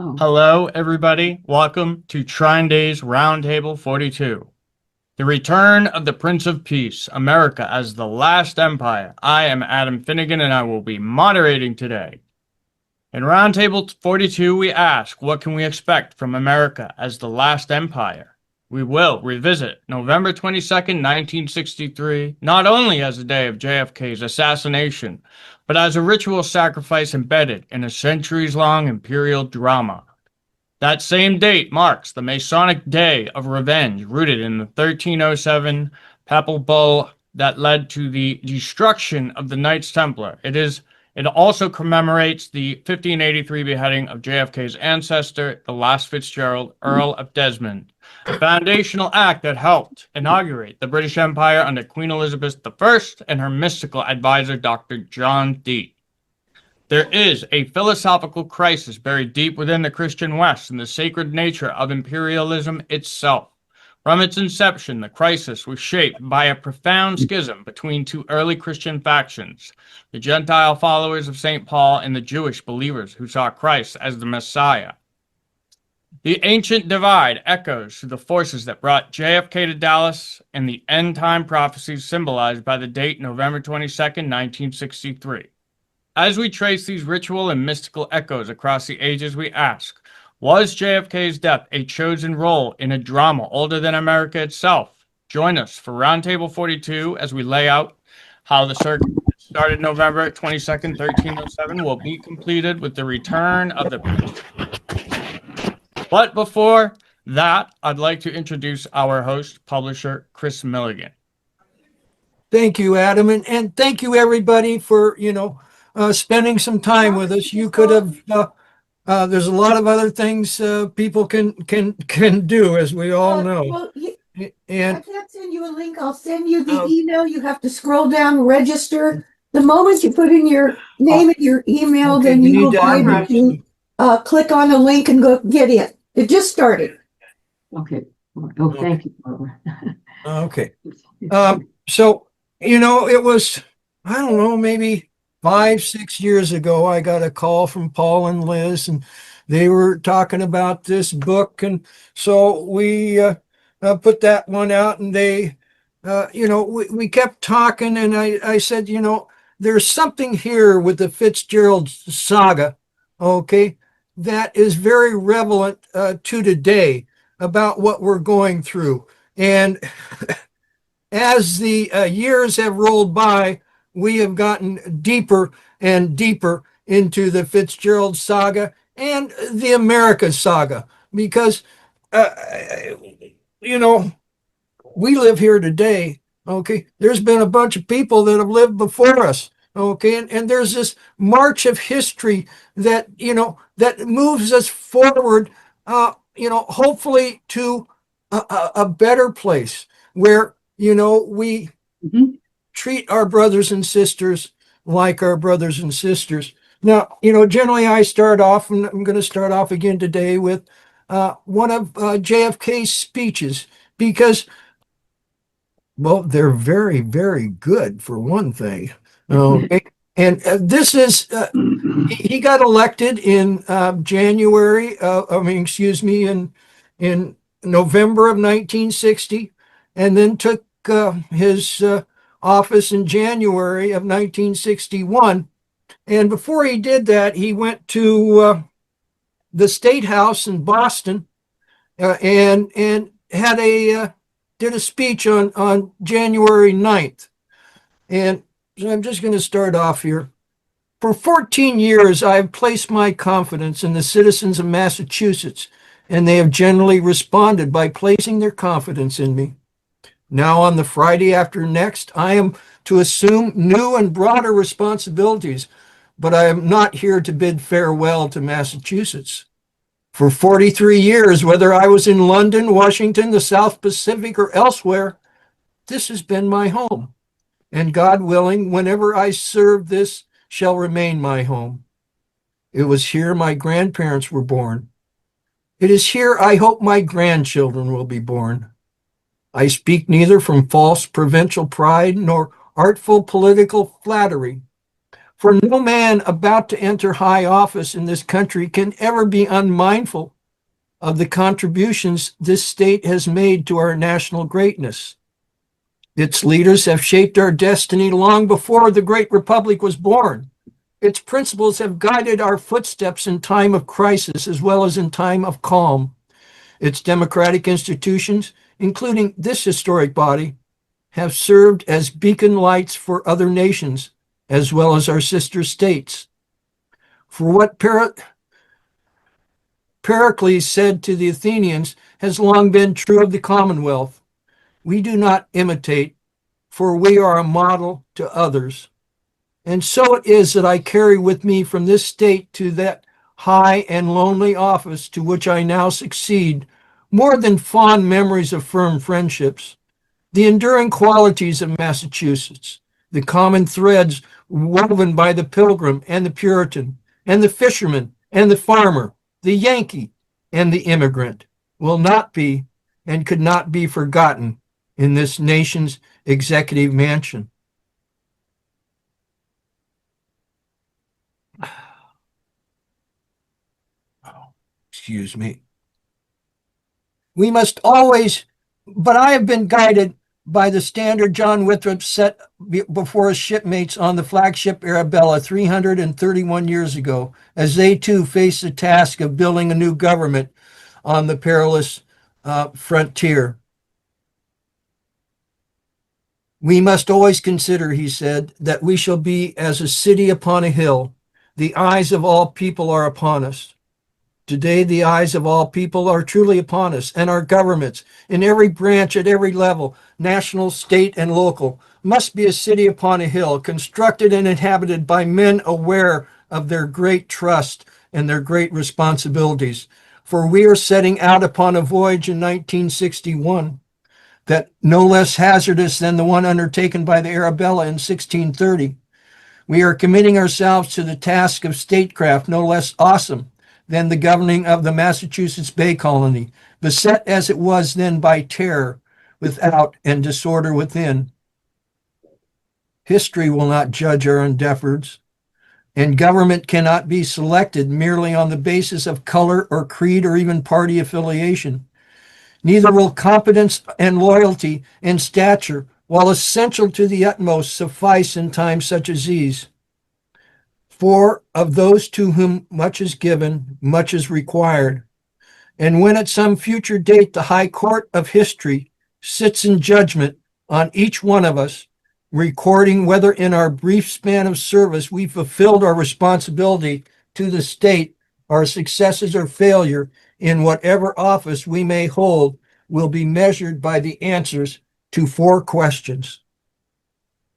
Oh, Hello, everybody. Welcome to Trine Days Roundtable 42. The Return of the Prince of Peace, America as the Last Empire. I am Adam Finnegan, and I will be moderating today. In Roundtable 42, we ask, what can we expect from America as the last empire? We will revisit November 22nd, 1963, not only as the day of JFK's assassination, but as a ritual sacrifice embedded in a centuries-long imperial drama. That same date marks the Masonic Day of Revenge, rooted in the 1307 Papal Bull that led to the destruction of the Knights Templar. It also commemorates the 1583 beheading of JFK's ancestor, the last Fitzgerald Earl of Desmond, a foundational act that helped inaugurate the British Empire under Queen Elizabeth I and her mystical advisor, Dr. John Dee. There is a philosophical crisis buried deep within the Christian West in the sacred nature of imperialism itself. From its inception, the crisis was shaped by a profound schism between two early Christian factions, the Gentile followers of St. Paul and the Jewish believers who saw Christ as the Messiah. The ancient divide echoes to the forces that brought JFK to Dallas and the end-time prophecies symbolized by the date November 22nd, 1963. As we trace these ritual and mystical echoes across the ages, we ask, was JFK's death a chosen role in a drama older than America itself? Join us for Roundtable 42 as we lay out how the circuit that started November 22nd, 1307 will be completed with the return of the Prince. But before that, I'd like to introduce our host, publisher, Chris Milligan. Thank you, Adam, and thank you everybody for spending some time with us. You could have. There's a lot of other things people can do, as we all know. I And can't send you a link. I'll send you the email. You have to scroll down, register. The moment you put in your name and your email, okay, then you you will need be to able to click on a link and go get it. It just started. Okay. Oh, thank you, Barbara. Okay. So it was, I don't know, maybe 5-6 years ago. I got a call from Paul and Liz, and they were talking about this book, and so we put that one out, and they, we kept talking, and I said, there's something here with the Fitzgerald saga, okay, that is very relevant to today about what we're going through. And as the years have rolled by, we have gotten deeper and deeper into the Fitzgerald saga and the America saga because, we live here today. Okay. There's been a bunch of people that have lived before us. Okay. And there's this march of history that, that moves us forward, hopefully to a better place where, we treat our brothers and sisters like our brothers and sisters. Now, generally I start off, and I'm going to start off again today with one of JFK's speeches because, well, they're very, very good for one thing. Okay. And this is, he got elected in in November of 1960, and then took his office in January of 1961. And before he did that, he went to the State House in Boston and had did a speech on January 9th. And so I'm just going to start off here. For 14 years, I have placed my confidence in the citizens of Massachusetts, and they have generally responded by placing their confidence in me. Now, on the Friday after next, I am to assume new and broader responsibilities, but I am not here to bid farewell to Massachusetts. For 43 years, whether I was in London, Washington, the South Pacific, or elsewhere, this has been my home. And God willing, whenever I serve, this shall remain my home. It was here my grandparents were born. It is here I hope my grandchildren will be born. I speak neither from false provincial pride nor artful political flattery. For no man about to enter high office in this country can ever be unmindful of the contributions this state has made to our national greatness. Its leaders have shaped our destiny long before the great republic was born. Its principles have guided our footsteps in time of crisis as well as in time of calm. Its democratic institutions, including this historic body, have served as beacon lights for other nations as well as our sister states. For what Pericles said to the Athenians has long been true of the Commonwealth. We do not imitate, for we are a model to others. And so it is that I carry with me from this state to that high and lonely office to which I now succeed, more than fond memories of firm friendships, the enduring qualities of Massachusetts, the common threads woven by the pilgrim and the Puritan, and the fisherman and the farmer, the Yankee and the immigrant, will not be and could not be forgotten in this nation's executive mansion. Excuse me. We must always, but I have been guided by the standard John Winthrop set before his shipmates on the flagship Arabella 331 years ago, as they too faced the task of building a new government on the perilous frontier. We must always consider, he said, that we shall be as a city upon a hill. The eyes of all people are upon us. Today, the eyes of all people are truly upon us, and our governments, in every branch, at every level, national, state, and local, must be a city upon a hill, constructed and inhabited by men aware of their great trust and their great responsibilities. For we are setting out upon a voyage in 1961 that no less hazardous than the one undertaken by the Arabella in 1630. We are committing ourselves to the task of statecraft no less awesome than the governing of the Massachusetts Bay Colony, beset as it was then by terror without and disorder within. History will not judge our endeavors, and government cannot be selected merely on the basis of color or creed or even party affiliation. Neither will competence and loyalty and stature, while essential to the utmost, suffice in times such as these. For of those to whom much is given, much is required. And when at some future date the high court of history sits in judgment on each one of us, recording whether in our brief span of service we fulfilled our responsibility to the state, our successes or failure in whatever office we may hold will be measured by the answers to 4 questions.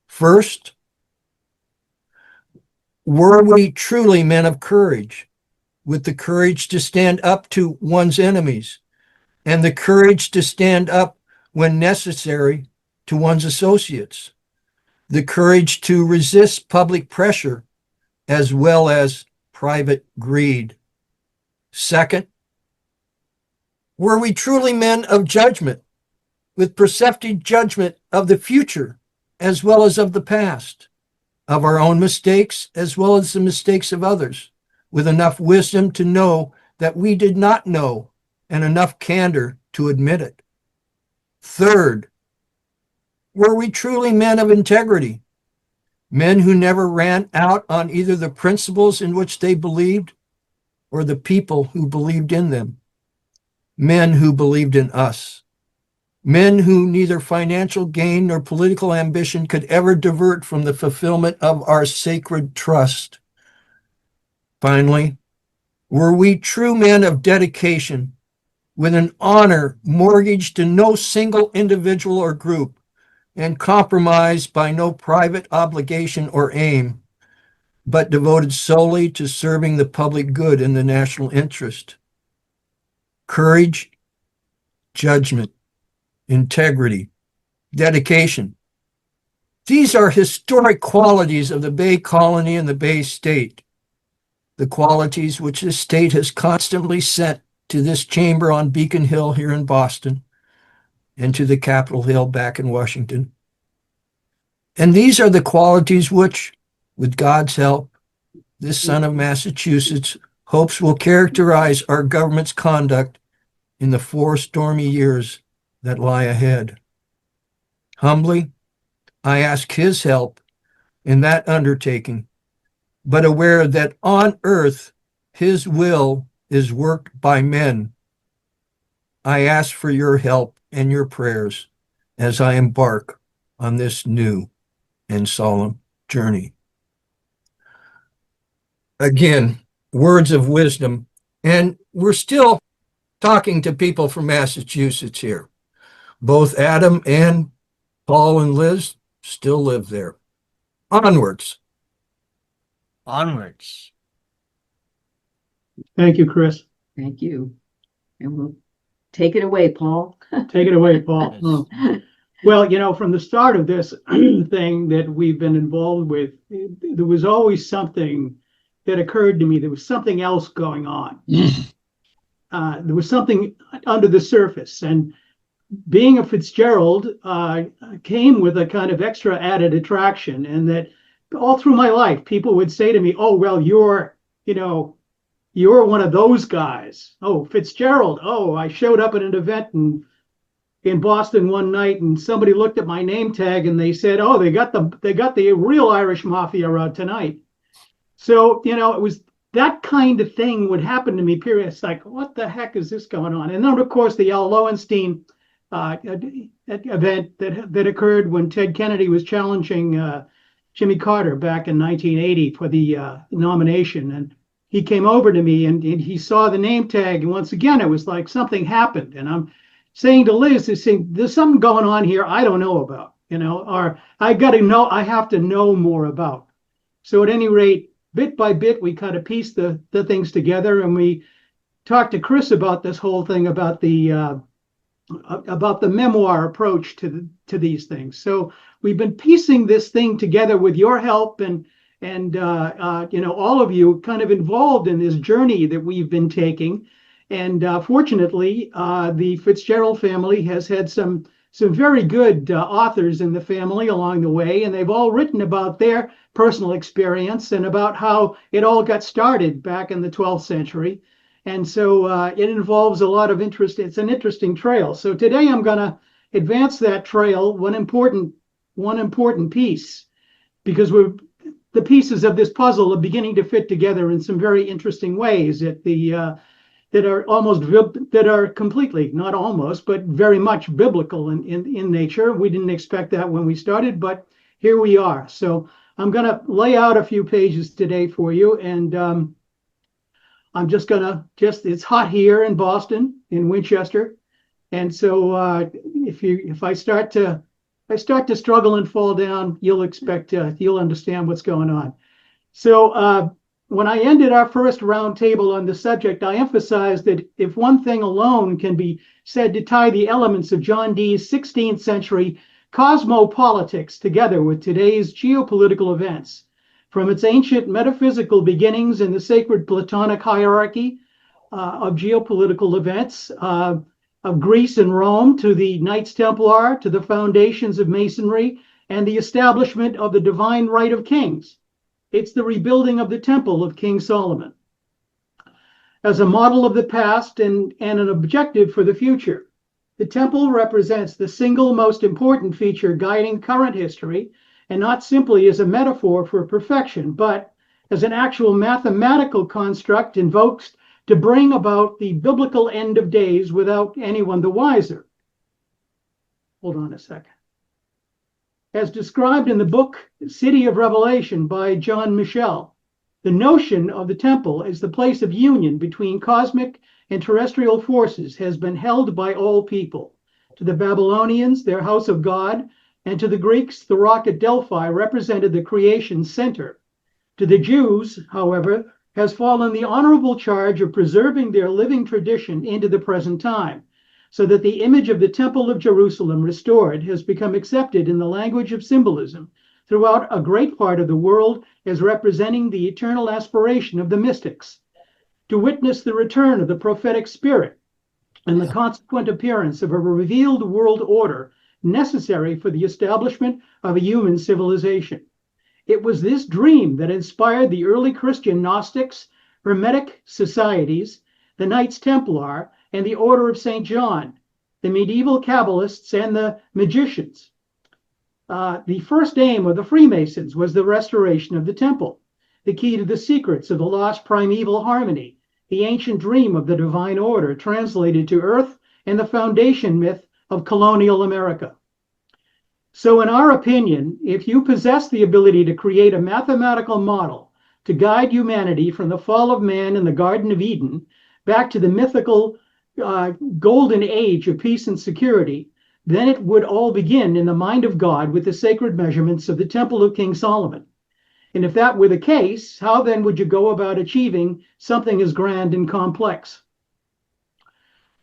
First, were we truly men of courage, with the courage to stand up to one's enemies, and the courage to stand up when necessary to one's associates, the courage to resist public pressure as well as private greed? Second, were we truly men of judgment, with perceptive judgment of the future as well as of the past, of our own mistakes as well as the mistakes of others, with enough wisdom to know that we did not know and enough candor to admit it? Third, were we truly men of integrity, men who never ran out on either the principles in which they believed or the people who believed in them, men who believed in us, men who neither financial gain nor political ambition could ever divert from the fulfillment of our sacred trust? Finally, were we true men of dedication, with an honor mortgaged to no single individual or group, and compromised by no private obligation or aim, but devoted solely to serving the public good and the national interest? Courage, judgment, integrity, dedication. These are historic qualities of the Bay Colony and the Bay State, the qualities which this state has constantly sent to this chamber on Beacon Hill here in Boston and to the Capitol Hill back in Washington. And these are the qualities which, With God's help, this son of Massachusetts hopes will characterize our government's conduct in the 4 stormy years that lie ahead. Humbly, I ask his help in that undertaking, but aware that on earth his will is worked by men. I ask for your help and your prayers as I embark on this new and solemn journey. Again, words of wisdom, and we're still talking to people from Massachusetts here. Both Adam and Paul and Liz still live there. Onwards. Onwards. Thank you, Chris. Thank you. And we'll take it away, Paul. Take it away, Paul. Yes. Oh. Well, from the start of this thing that we've been involved with, there was always something that occurred to me. There was something else going on. There was something under the surface. And being a Fitzgerald came with a kind of extra added attraction. And that all through my life, people would say to me, oh, well, you're one of those guys. Oh, Fitzgerald. Oh, I showed up at an event in Boston one night, and somebody looked at my name tag and they said, oh, they got the real Irish mafia out tonight. So, it was that kind of thing would happen to me, period. It's like, what the heck is this going on? And then, of course, the Al Lowenstein event that occurred when Ted Kennedy was challenging Jimmy Carter back in 1980 for the nomination. And he came over to me and he saw the name tag. And once again, it was like something happened. And I'm saying to Liz, there's something going on here I don't know about, or I have to know more about. So at any rate, bit by bit, we kind of pieced the things together, and we talked to Chris about this whole thing about the memoir approach to these things. So we've been piecing this thing together with your help and all of you kind of involved in this journey that we've been taking. And fortunately, the Fitzgerald family has had some very good authors in the family along the way, and they've all written about their personal experience and about how it all got started back in the 12th century. And so it involves a lot of interest. It's an interesting trail. So today I'm going to advance that trail one important piece, because the pieces of this puzzle are beginning to fit together in some very interesting ways that are completely, not almost, but very much biblical in nature. We didn't expect that when we started, but here we are. So I'm going to lay out a few pages today for you, and I'm just going to it's hot here in Boston, in Winchester, and so if I start to struggle and fall down, you'll understand what's going on. So when I ended our first roundtable on the subject, I emphasized that if one thing alone can be said to tie the elements of John Dee's 16th century cosmopolitics together with today's geopolitical events, from its ancient metaphysical beginnings in the sacred Platonic hierarchy of geopolitical events of Greece and Rome, to the Knights Templar, to the foundations of Masonry, and the establishment of the divine right of kings. It's the rebuilding of the temple of King Solomon as a model of the past and an objective for the future. The temple represents the single most important feature guiding current history, and not simply as a metaphor for perfection, but as an actual mathematical construct invoked to bring about the biblical end of days without anyone the wiser. Hold on a second. As described in the book City of Revelation by John Michel, the notion of the temple as the place of union between cosmic and terrestrial forces has been held by all people. To the Babylonians, their house of God, and to the Greeks, the rock at Delphi represented the creation center. To the Jews, however, has fallen the honorable charge of preserving their living tradition into the present time, so that the image of the Temple of Jerusalem restored has become accepted in the language of symbolism throughout a great part of the world as representing the eternal aspiration of the mystics, to witness the return of the prophetic spirit and the consequent appearance of a revealed world order necessary for the establishment of a human civilization. It was this dream that inspired the early Christian Gnostics, Hermetic societies, the Knights Templar, and the Order of St. John, the medieval Kabbalists, and the magicians. The first aim of the Freemasons was the restoration of the temple, the key to the secrets of the lost primeval harmony, the ancient dream of the divine order translated to earth, and the foundation myth of colonial America. So in our opinion, if you possess the ability to create a mathematical model to guide humanity from the fall of man in the Garden of Eden back to the mythical golden age of peace and security, then it would all begin in the mind of God with the sacred measurements of the Temple of King Solomon. And if that were the case, how then would you go about achieving something as grand and complex?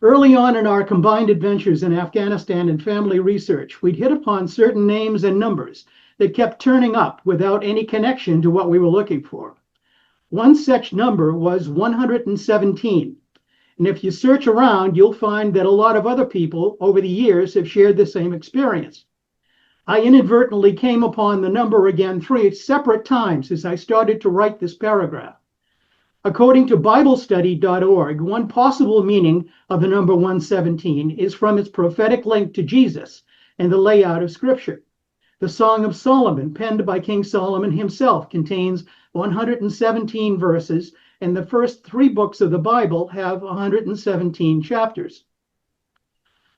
Early on in our combined adventures in Afghanistan and family research, we'd hit upon certain names and numbers that kept turning up without any connection to what we were looking for. One such number was 117. And if you search around, you'll find that a lot of other people over the years have shared the same experience. I inadvertently came upon the number again 3 separate times as I started to write this paragraph. According to BibleStudy.org, one possible meaning of the number 117 is from its prophetic link to Jesus and the layout of Scripture. The Song of Solomon, penned by King Solomon himself, contains 117 verses, and the first 3 books of the Bible have 117 chapters.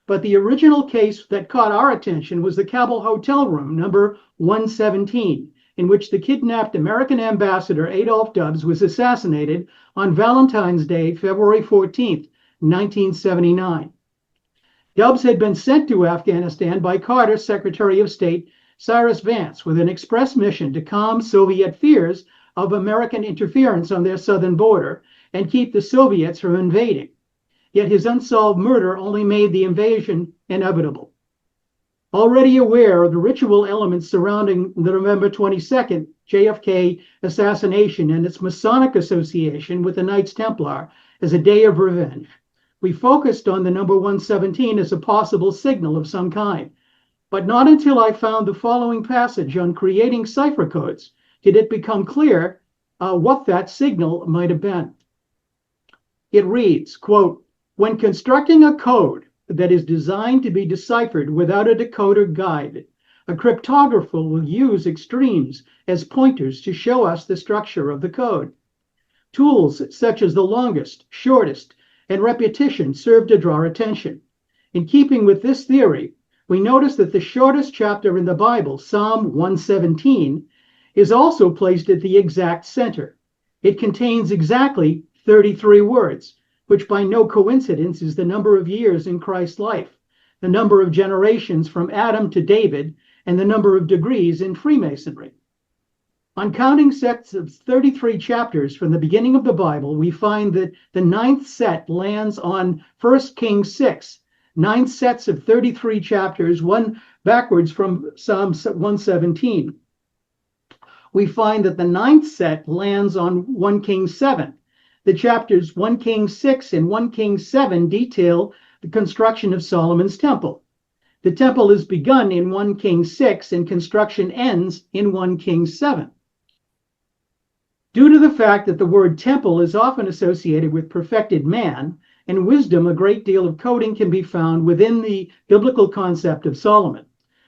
But the original case that caught our attention was the Kabul hotel room, number 117, in which the kidnapped American ambassador Adolph Dubs was assassinated on Valentine's Day, February 14th, 1979. Dubs had been sent to Afghanistan by Carter's Secretary of State, Cyrus Vance, with an express mission to calm Soviet fears of American interference on their southern border and keep the Soviets from invading. Yet his unsolved murder only made the invasion inevitable. Already aware of the ritual elements surrounding the November 22nd JFK assassination and its Masonic association with the Knights Templar as a day of revenge, we focused on the number 117 as a possible signal of some kind. But not until I found the following passage on creating cipher codes did it become clear what that signal might have been. It reads, quote, "When constructing a code that is designed to be deciphered without a decoder guide, a cryptographer will use extremes as pointers to show us the structure of the code. Tools such as the longest, shortest, and repetition serve to draw attention. In keeping with this theory, we notice that the shortest chapter in the Bible, Psalm 117, is also placed at the exact center. It contains exactly 33 words, which by no coincidence is the number of years in Christ's life, the number of generations from Adam to David, and the number of degrees in Freemasonry. On counting sets of 33 chapters from the beginning of the Bible, we find that the 9th set lands on 1 Kings 6, 9 sets of 33 chapters, one backwards from Psalm 117. We find that the 9th set lands on 1 Kings 7. The chapters 1 Kings 6 and 1 Kings 7 detail the construction of Solomon's temple. The temple is begun in 1 Kings 6 and construction ends in 1 Kings 7. Due to the fact that the word temple is often associated with perfected man and wisdom, a great deal of coding can be found within the biblical concept of Solomon.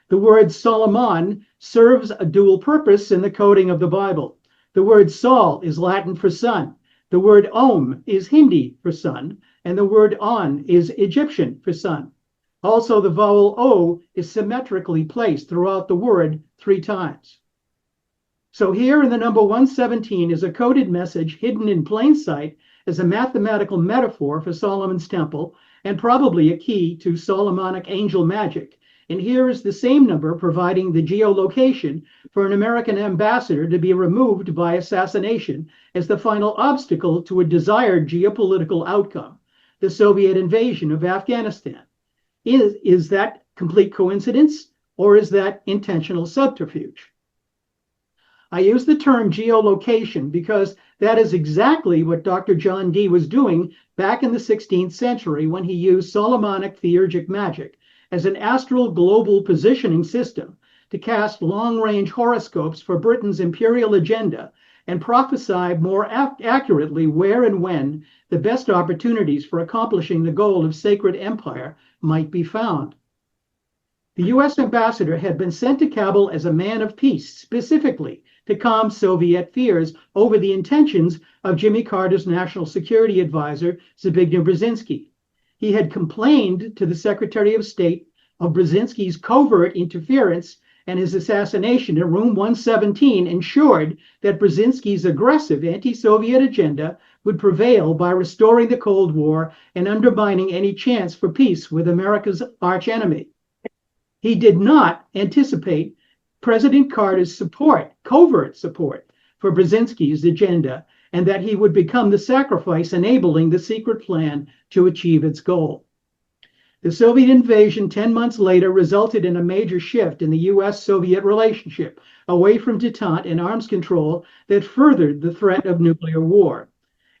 The word Solomon serves a dual purpose in the coding of the Bible. The word Sol is Latin for son. The word Om is Hindi for son, and the word On is Egyptian for son. Also, the vowel O is symmetrically placed throughout the word 3 times. So here in the number 117 is a coded message hidden in plain sight as a mathematical metaphor for Solomon's temple and probably a key to Solomonic angel magic. And here is the same number providing the geolocation for an American ambassador to be removed by assassination as the final obstacle to a desired geopolitical outcome, the Soviet invasion of Afghanistan. Is that complete coincidence, or is that intentional subterfuge? I use the term geolocation because that is exactly what Dr. John Dee was doing back in the 16th century when he used Solomonic theurgic magic as an astral global positioning system to cast long-range horoscopes for Britain's imperial agenda and prophesy more accurately where and when the best opportunities for accomplishing the goal of sacred empire might be found. The U.S. ambassador had been sent to Kabul as a man of peace, specifically to calm Soviet fears over the intentions of Jimmy Carter's national security advisor, Zbigniew Brzezinski. He had complained to the Secretary of State of Brzezinski's covert interference, and his assassination in room 117 ensured that Brzezinski's aggressive anti-Soviet agenda would prevail by restoring the Cold War and undermining any chance for peace with America's archenemy. He did not anticipate President Carter's covert support for Brzezinski's agenda, and that he would become the sacrifice enabling the secret plan to achieve its goal. The Soviet invasion 10 months later resulted in a major shift in the U.S.-Soviet relationship, away from détente and arms control that furthered the threat of nuclear war.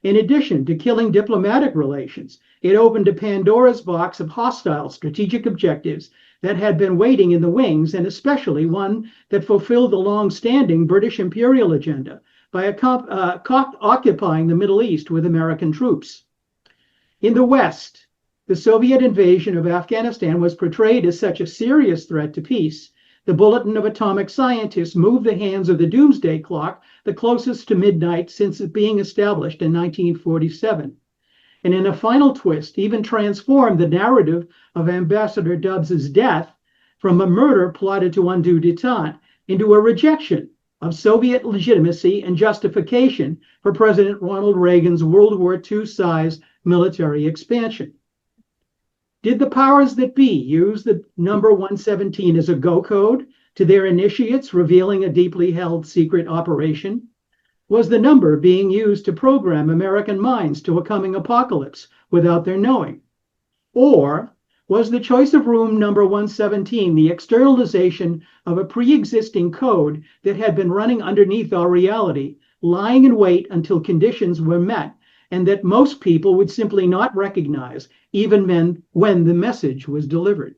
In addition to killing diplomatic relations, it opened a Pandora's box of hostile strategic objectives that had been waiting in the wings, and especially one that fulfilled the long-standing British imperial agenda by occupying the Middle East with American troops. In the West, the Soviet invasion of Afghanistan was portrayed as such a serious threat to peace. The Bulletin of Atomic Scientists moved the hands of the doomsday clock the closest to midnight since it being established in 1947. And in a final twist, even transformed the narrative of Ambassador Dubs's death from a murder plotted to undo détente into a rejection of Soviet legitimacy and justification for President Ronald Reagan's World War II-size military expansion. Did the powers that be use the number 117 as a go code to their initiates, revealing a deeply held secret operation? Was the number being used to program American minds to a coming apocalypse without their knowing? Or was the choice of room number 117 the externalization of a pre-existing code that had been running underneath our reality, lying in wait until conditions were met, and that most people would simply not recognize even when the message was delivered?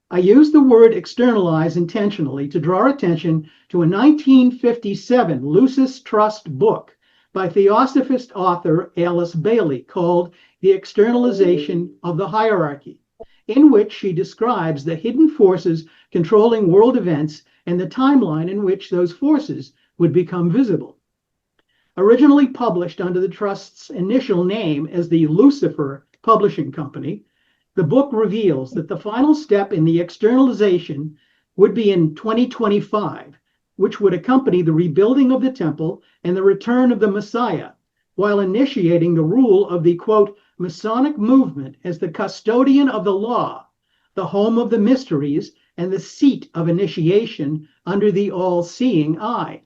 I use the word externalize intentionally to draw attention to a 1957 Lucis Trust book by Theosophist author Alice Bailey called The Externalization of the Hierarchy, in which she describes the hidden forces controlling world events and the timeline in which those forces would become visible. Originally published under the Trust's initial name as the Lucifer Publishing Company, the book reveals that the final step in the externalization would be in 2025, which would accompany the rebuilding of the temple and the return of the Messiah, while initiating the rule of the, quote, Masonic movement as the custodian of the law, the home of the mysteries, and the seat of initiation under the all-seeing eye.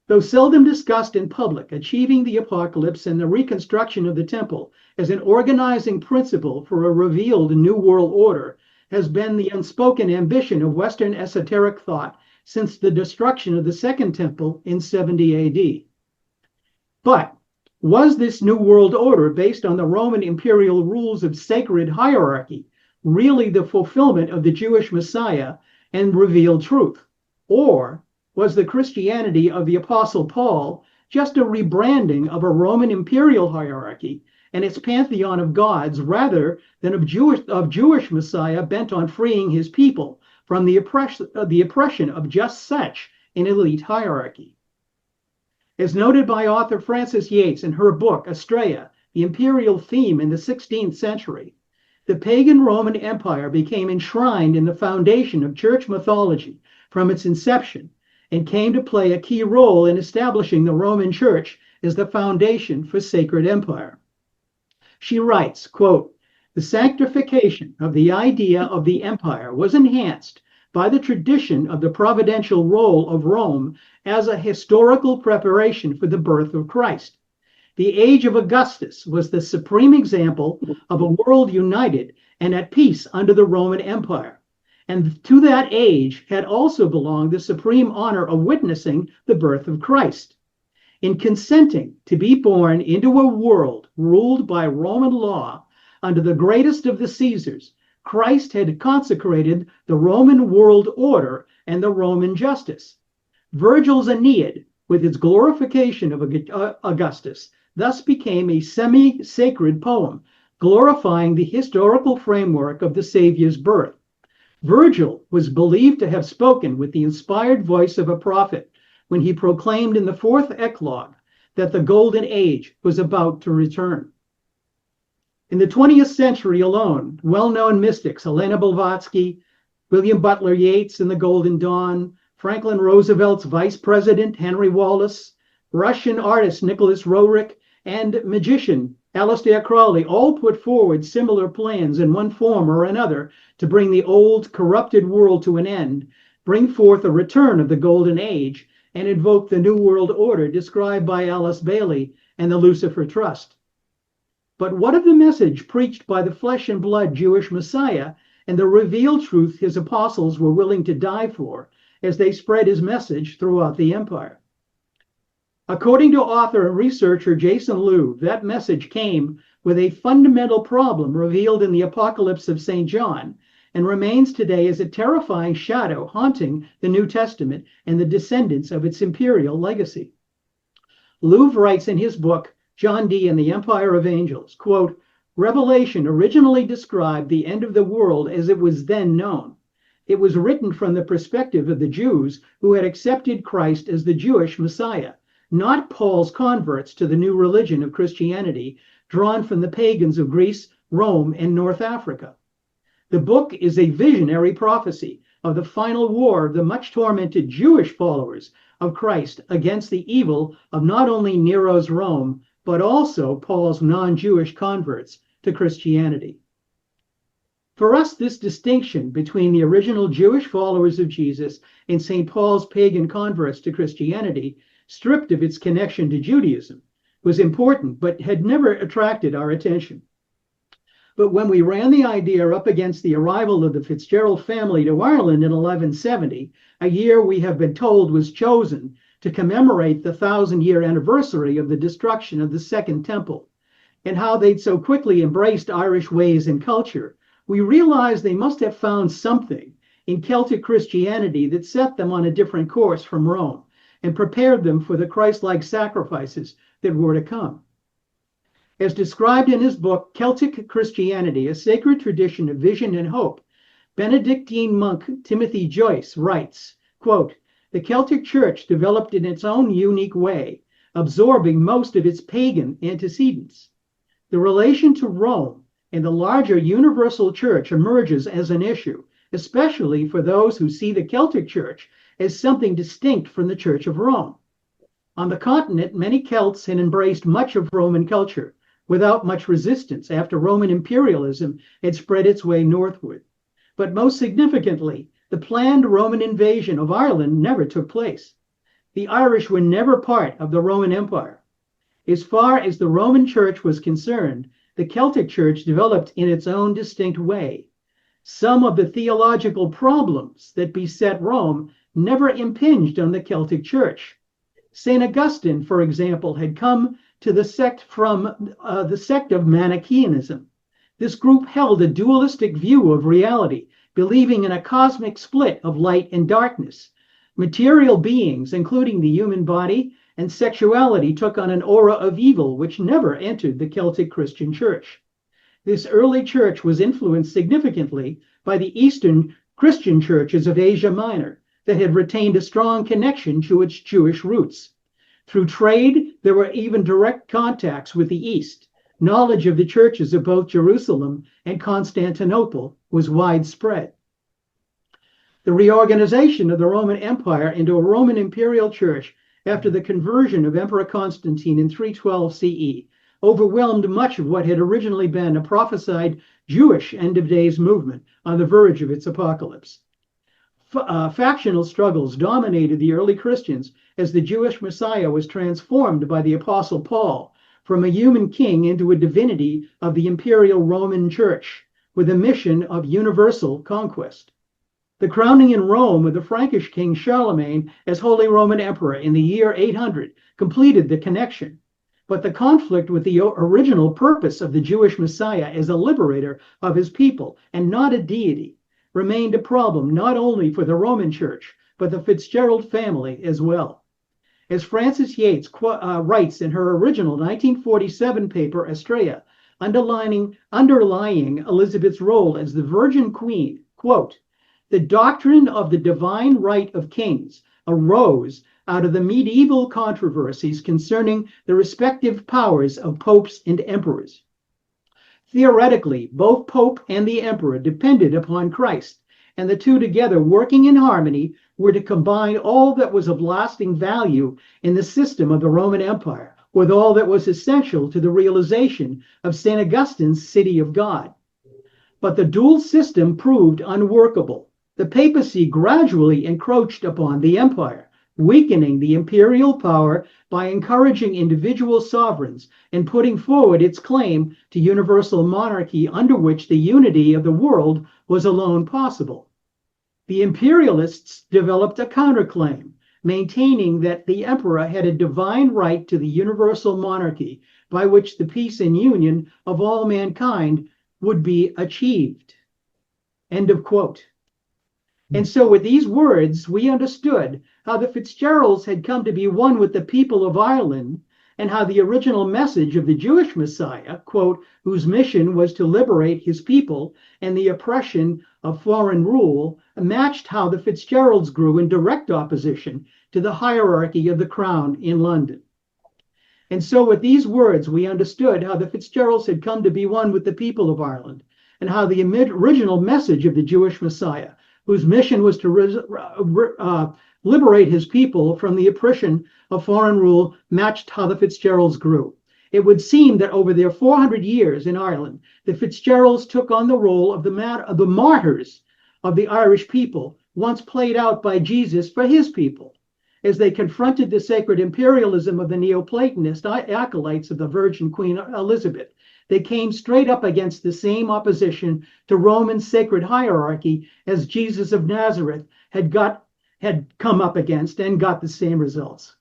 Though seldom discussed in public, achieving the apocalypse and the reconstruction of the temple as an organizing principle for a revealed new world order has been the unspoken ambition of Western esoteric thought since the destruction of the Second Temple in 70 AD. But was this new world order based on the Roman imperial rules of sacred hierarchy really the fulfillment of the Jewish Messiah and revealed truth? Or was the Christianity of the Apostle Paul just a rebranding of a Roman imperial hierarchy and its pantheon of gods rather than of Jewish Messiah bent on freeing his people from the oppression of just such an elite hierarchy? As noted by author Frances Yates in her book, Astrea, the Imperial Theme in the 16th Century, the pagan Roman Empire became enshrined in the foundation of church mythology from its inception and came to play a key role in establishing the Roman Church as the foundation for sacred empire. She writes, quote, "The sanctification of the idea of the empire was enhanced by the tradition of the providential role of Rome as a historical preparation for the birth of Christ. The age of Augustus was the supreme example of a world united and at peace under the Roman Empire. And to that age had also belonged the supreme honor of witnessing the birth of Christ. In consenting to be born into a world ruled by Roman law under the greatest of the Caesars, Christ had consecrated the Roman world order and the Roman justice. Virgil's Aeneid, with its glorification of Augustus, thus became a semi-sacred poem, glorifying the historical framework of the Savior's birth. Virgil was believed to have spoken with the inspired voice of a prophet when he proclaimed in the fourth eclogue that the Golden Age was about to return. In the 20th century alone, well-known mystics Helena Blavatsky, William Butler Yeats in The Golden Dawn, Franklin Roosevelt's vice president Henry Wallace, Russian artist Nicholas Roerich, and magician Aleister Crowley all put forward similar plans in one form or another to bring the old, corrupted world to an end, bring forth a return of the Golden Age, and invoke the New World Order described by Alice Bailey and the Lucifer Trust. But what of the message preached by the flesh and blood Jewish Messiah and the revealed truth his apostles were willing to die for as they spread his message throughout the empire? According to author and researcher Jason Liu, that message came with a fundamental problem revealed in the Apocalypse of St. John and remains today as a terrifying shadow haunting the New Testament and the descendants of its imperial legacy. Liu writes in his book, John Dee and the Empire of Angels, quote, Revelation originally described the end of the world as it was then known. It was written from the perspective of the Jews who had accepted Christ as the Jewish Messiah, not Paul's converts to the new religion of Christianity, drawn from the pagans of Greece, Rome, and North Africa. The book is a visionary prophecy of the final war of the much tormented Jewish followers of Christ against the evil of not only Nero's Rome, but also Paul's non-Jewish converts to Christianity. For us, this distinction between the original Jewish followers of Jesus and St. Paul's pagan converts to Christianity, stripped of its connection to Judaism, was important but had never attracted our attention. But when we ran the idea up against the arrival of the Fitzgerald family to Ireland in 1170, a year we have been told was chosen to commemorate the 1,000-year anniversary of the destruction of the Second Temple, and how they'd so quickly embraced Irish ways and culture, we realized they must have found something in Celtic Christianity that set them on a different course from Rome and prepared them for the Christ-like sacrifices that were to come. As described in his book, Celtic Christianity, a sacred tradition of vision and hope, Benedictine monk Timothy Joyce writes, quote, the Celtic Church developed in its own unique way, absorbing most of its pagan antecedents. The relation to Rome and the larger universal church emerges as an issue, especially for those who see the Celtic Church as something distinct from the Church of Rome. On the continent, many Celts had embraced much of Roman culture without much resistance after Roman imperialism had spread its way northward. But most significantly, the planned Roman invasion of Ireland never took place. The Irish were never part of the Roman Empire. As far as the Roman Church was concerned, the Celtic Church developed in its own distinct way. Some of the theological problems that beset Rome never impinged on the Celtic Church. St. Augustine, for example, had come to the sect from the sect of Manichaeism. This group held a dualistic view of reality, believing in a cosmic split of light and darkness. Material beings, including the human body, and sexuality took on an aura of evil which never entered the Celtic Christian Church. This early church was influenced significantly by the Eastern Christian churches of Asia Minor that had retained a strong connection to its Jewish roots. Through trade, there were even direct contacts with the East. Knowledge of the churches of both Jerusalem and Constantinople was widespread. The reorganization of the Roman Empire into a Roman imperial church after the conversion of Emperor Constantine in 312 CE overwhelmed much of what had originally been a prophesied Jewish end-of-days movement on the verge of its apocalypse. Factional struggles dominated the early Christians as the Jewish Messiah was transformed by the Apostle Paul from a human king into a divinity of the imperial Roman Church with a mission of universal conquest. The crowning in Rome of the Frankish king Charlemagne as Holy Roman Emperor in the year 800 completed the connection. but the conflict with the original purpose of the Jewish Messiah as a liberator of his people and not a deity remained a problem not only for the Roman Church, but the Fitzgerald family as well. As Frances Yates writes in her original 1947 paper, Estrella, underlying Elizabeth's role as the Virgin Queen, quote, "The doctrine of the divine right of kings arose out of the medieval controversies concerning the respective powers of popes and emperors. Theoretically, both pope and the emperor depended upon Christ, and the two together, working in harmony, were to combine all that was of lasting value in the system of the Roman Empire with all that was essential to the realization of St. Augustine's city of God. But the dual system proved unworkable. The papacy gradually encroached upon the empire, weakening the imperial power by encouraging individual sovereigns and putting forward its claim to universal monarchy under which the unity of the world was alone possible. The imperialists developed a counterclaim, maintaining that the emperor had a divine right to the universal monarchy by which the peace and union of all mankind would be achieved." End of quote. And so with these words, we understood how the Fitzgeralds had come to be one with the people of Ireland, and how the original message of the Jewish Messiah, quote, whose mission was to liberate his people and the oppression of foreign rule, matched how the Fitzgeralds grew in direct opposition to the hierarchy of the crown in London. And so with these words, we understood how the Fitzgeralds had come to be one with the people of Ireland, and how the original message of the Jewish Messiah, whose mission was to liberate his people from the oppression of foreign rule, matched how the Fitzgeralds grew. It would seem that over their 400 years in Ireland, the Fitzgeralds took on the role of the martyrs of the Irish people, once played out by Jesus for his people, as they confronted the sacred imperialism of the Neoplatonist acolytes of the Virgin Queen Elizabeth. They came straight up against the same opposition to Roman sacred hierarchy as Jesus of Nazareth had come up against and got the same results.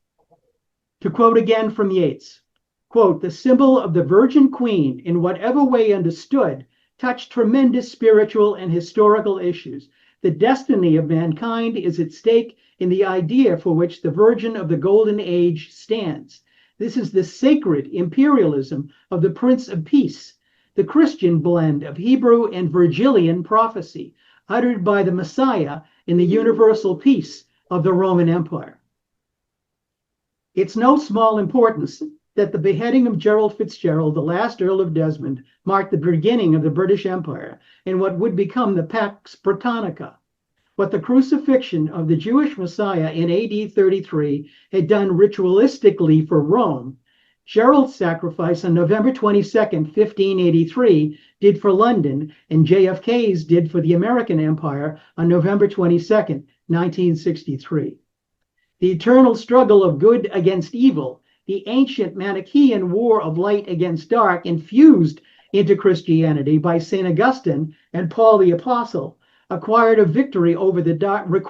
To quote again from Yates, quote, "The symbol of the Virgin Queen, in whatever way understood, touched tremendous spiritual and historical issues. The destiny of mankind is at stake in the idea for which the Virgin of the Golden Age stands. This is the sacred imperialism of the Prince of Peace, the Christian blend of Hebrew and Virgilian prophecy, uttered by the Messiah in the universal peace of the Roman Empire." It's no small importance that the beheading of Gerald Fitzgerald, the last Earl of Desmond, marked the beginning of the British Empire in what would become the Pax Britannica. What the crucifixion of the Jewish Messiah in AD 33 had done ritualistically for Rome, Gerald's sacrifice on November 22nd, 1583, did for London, and JFK's did for the American Empire on November 22nd, 1963. The eternal struggle of good against evil, the ancient Manichaean war of light against dark, infused into Christianity by St. Augustine and Paul the Apostle, required a victory over the darkness,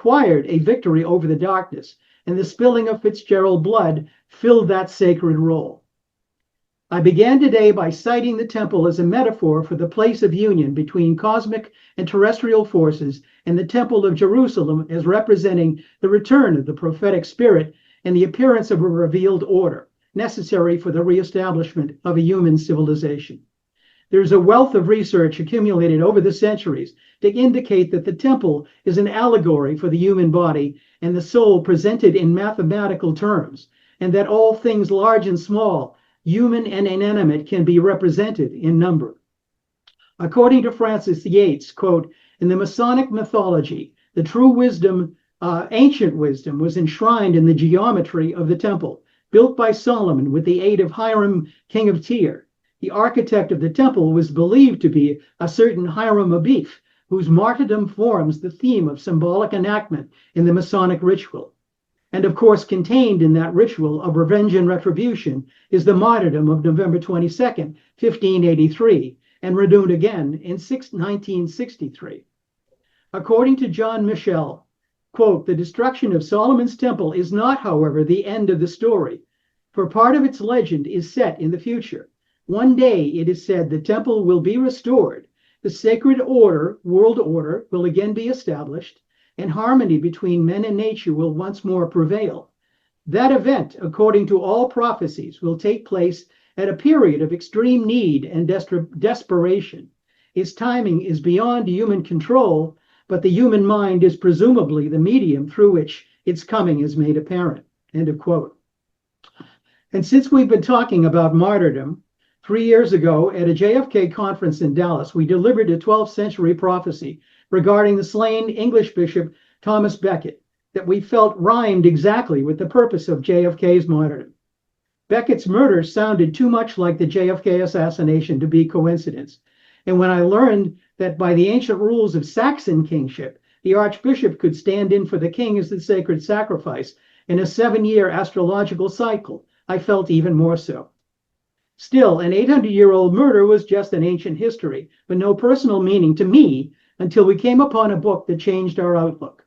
and the spilling of Fitzgerald blood filled that sacred role. I began today by citing the temple as a metaphor for the place of union between cosmic and terrestrial forces, and the Temple of Jerusalem as representing the return of the prophetic spirit and the appearance of a revealed order, necessary for the reestablishment of a human civilization. There's a wealth of research accumulated over the centuries to indicate that the temple is an allegory for the human body and the soul presented in mathematical terms, and that all things large and small, human and inanimate, can be represented in number. According to Frances Yates, quote, "In the Masonic mythology, the true wisdom, ancient wisdom, was enshrined in the geometry of the temple, built by Solomon with the aid of Hiram, king of Tyre. The architect of the temple was believed to be a certain Hiram Abif, whose martyrdom forms the theme of symbolic enactment in the Masonic ritual. And of course, contained in that ritual of revenge and retribution is the martyrdom of November 22nd, 1583, and renewed again in 1963. According to John Michel, quote, "The destruction of Solomon's temple is not, however, the end of the story. for part of its legend is set in the future. One day, it is said, the temple will be restored, the sacred order, world order, will again be established, and harmony between men and nature will once more prevail. That event, according to all prophecies, will take place at a period of extreme need and desperation. Its timing is beyond human control, but the human mind is presumably the medium through which its coming is made apparent. End of quote. And since we've been talking about martyrdom, 3 years ago at a JFK conference in Dallas, we delivered a 12th century prophecy regarding the slain English Bishop Thomas Becket that we felt rhymed exactly with the purpose of JFK's martyrdom. Becket's murder sounded too much like the JFK assassination to be coincidence. And when I learned that by the ancient rules of Saxon kingship, the archbishop could stand in for the king as the sacred sacrifice in a 7-year astrological cycle, I felt even more so. Still, an 800-year-old murder was just an ancient history, with no personal meaning to me until we came upon a book that changed our outlook.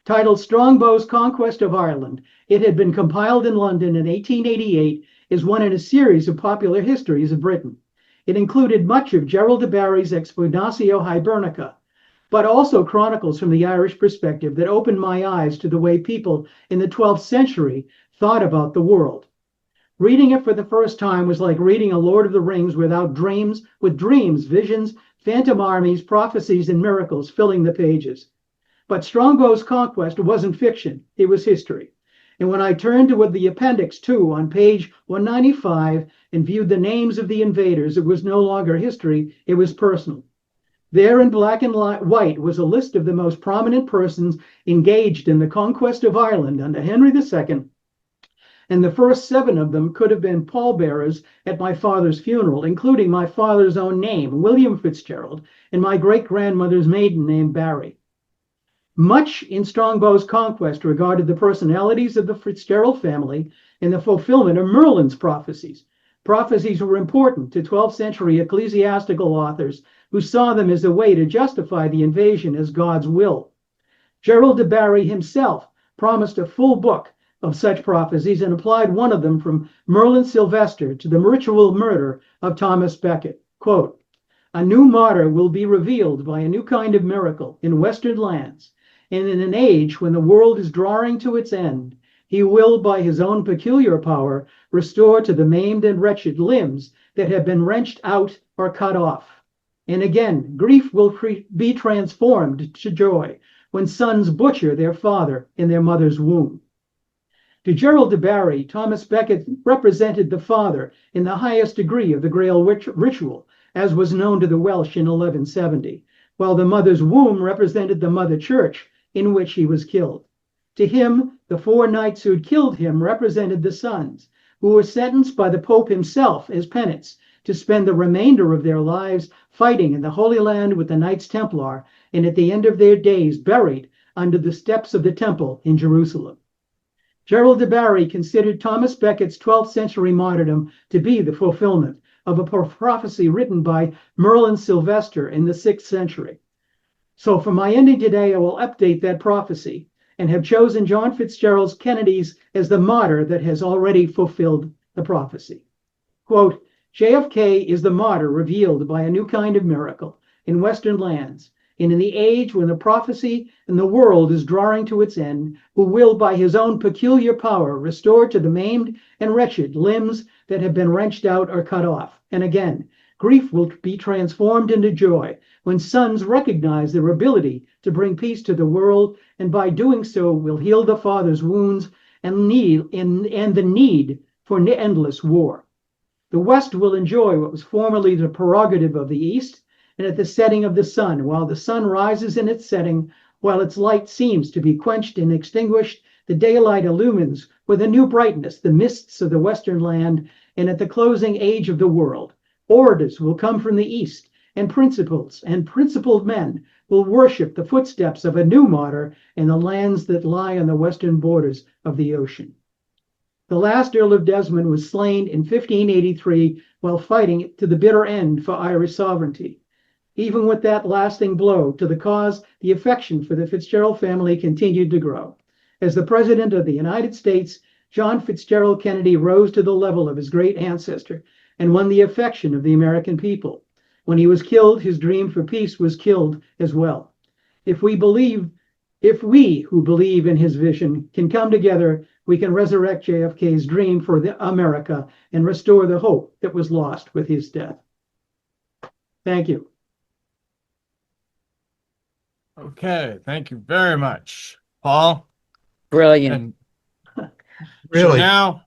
Titled Strongbow's Conquest of Ireland, it had been compiled in London in 1888, is one in a series of popular histories of Britain. It included much of Gerald de Barry's Expugnatio Hibernica, but also chronicles from the Irish perspective that opened my eyes to the way people in the 12th century thought about the world. Reading it for the first time was like reading a Lord of the Rings with dreams, visions, phantom armies, prophecies, and miracles filling the pages. But Strongbow's Conquest wasn't fiction, it was history. And when I turned to the Appendix 2 on page 195 and viewed the names of the invaders, it was no longer history, it was personal. There in black and white was a list of the most prominent persons engaged in the conquest of Ireland under Henry II, and the first 7 of them could have been pallbearers at my father's funeral, including my father's own name, William Fitzgerald, and my great-grandmother's maiden name, Barry. Much in Strongbow's Conquest regarded the personalities of the Fitzgerald family and the fulfillment of Merlin's prophecies. Prophecies were important to 12th century ecclesiastical authors who saw them as a way to justify the invasion as God's will. Gerald de Barry himself promised a full book of such prophecies and applied one of them from Merlin Sylvester to the ritual murder of Thomas Becket. Quote, "A new martyr will be revealed by a new kind of miracle in Western lands, and in an age when the world is drawing to its end, he will, by his own peculiar power, restore to the maimed and wretched limbs that have been wrenched out or cut off. And again, grief will be transformed to joy when sons butcher their father in their mother's womb." To Gerald de Barry, Thomas Becket represented the father in the highest degree of the Grail ritual, as was known to the Welsh in 1170, while the mother's womb represented the mother church in which he was killed. To him, the 4 knights who'd killed him represented the sons, who were sentenced by the Pope himself as penance to spend the remainder of their lives fighting in the Holy Land with the Knights Templar, and at the end of their days buried under the steps of the temple in Jerusalem. Gerald de Barry considered Thomas Becket's 12th century martyrdom to be the fulfillment of a prophecy written by Merlin Sylvester in the 6th century. So for my ending today, I will update that prophecy and have chosen John Fitzgerald Kennedy's as the martyr that has already fulfilled the prophecy. Quote, "JFK is the martyr revealed by a new kind of miracle in Western lands, and in the age when the prophecy and the world is drawing to its end, who will by his own peculiar power restore to the maimed and wretched limbs that have been wrenched out or cut off. And again, grief will be transformed into joy when sons recognize their ability to bring peace to the world, and by doing so will heal the father's wounds and the need for endless war. The West will enjoy what was formerly the prerogative of the East, and at the setting of the sun, while the sun rises in its setting, while its light seems to be quenched and extinguished, the daylight illumines with a new brightness the mists of the Western land, and at the closing age of the world, orators will come from the East, and principled men will worship the footsteps of a new martyr in the lands that lie on the western borders of the ocean." The last Earl of Desmond was slain in 1583 while fighting to the bitter end for Irish sovereignty. Even with that lasting blow to the cause, the affection for the Fitzgerald family continued to grow. As the President of the United States, John Fitzgerald Kennedy rose to the level of his great ancestor and won the affection of the American people. When he was killed, his dream for peace was killed as well. If we who believe in his vision can come together, we can resurrect JFK's dream for America and restore the hope that was lost with his death. Thank you. Okay, thank you very much, Paul. Brilliant. And Really? so now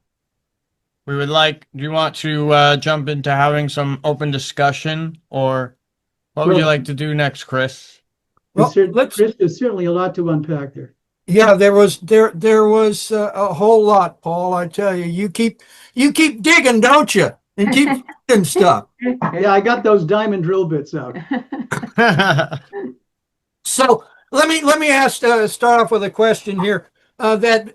we would like, do you want to jump into having some open discussion, or what would you Well- like to do next, Chris? Well, Chris, there's certainly a lot to unpack there. Yeah, there was a whole lot, Paul. I tell you, you keep digging, don't you? And keep finding stuff. Yeah, I got those diamond drill bits out. So let me ask start off with a question here. That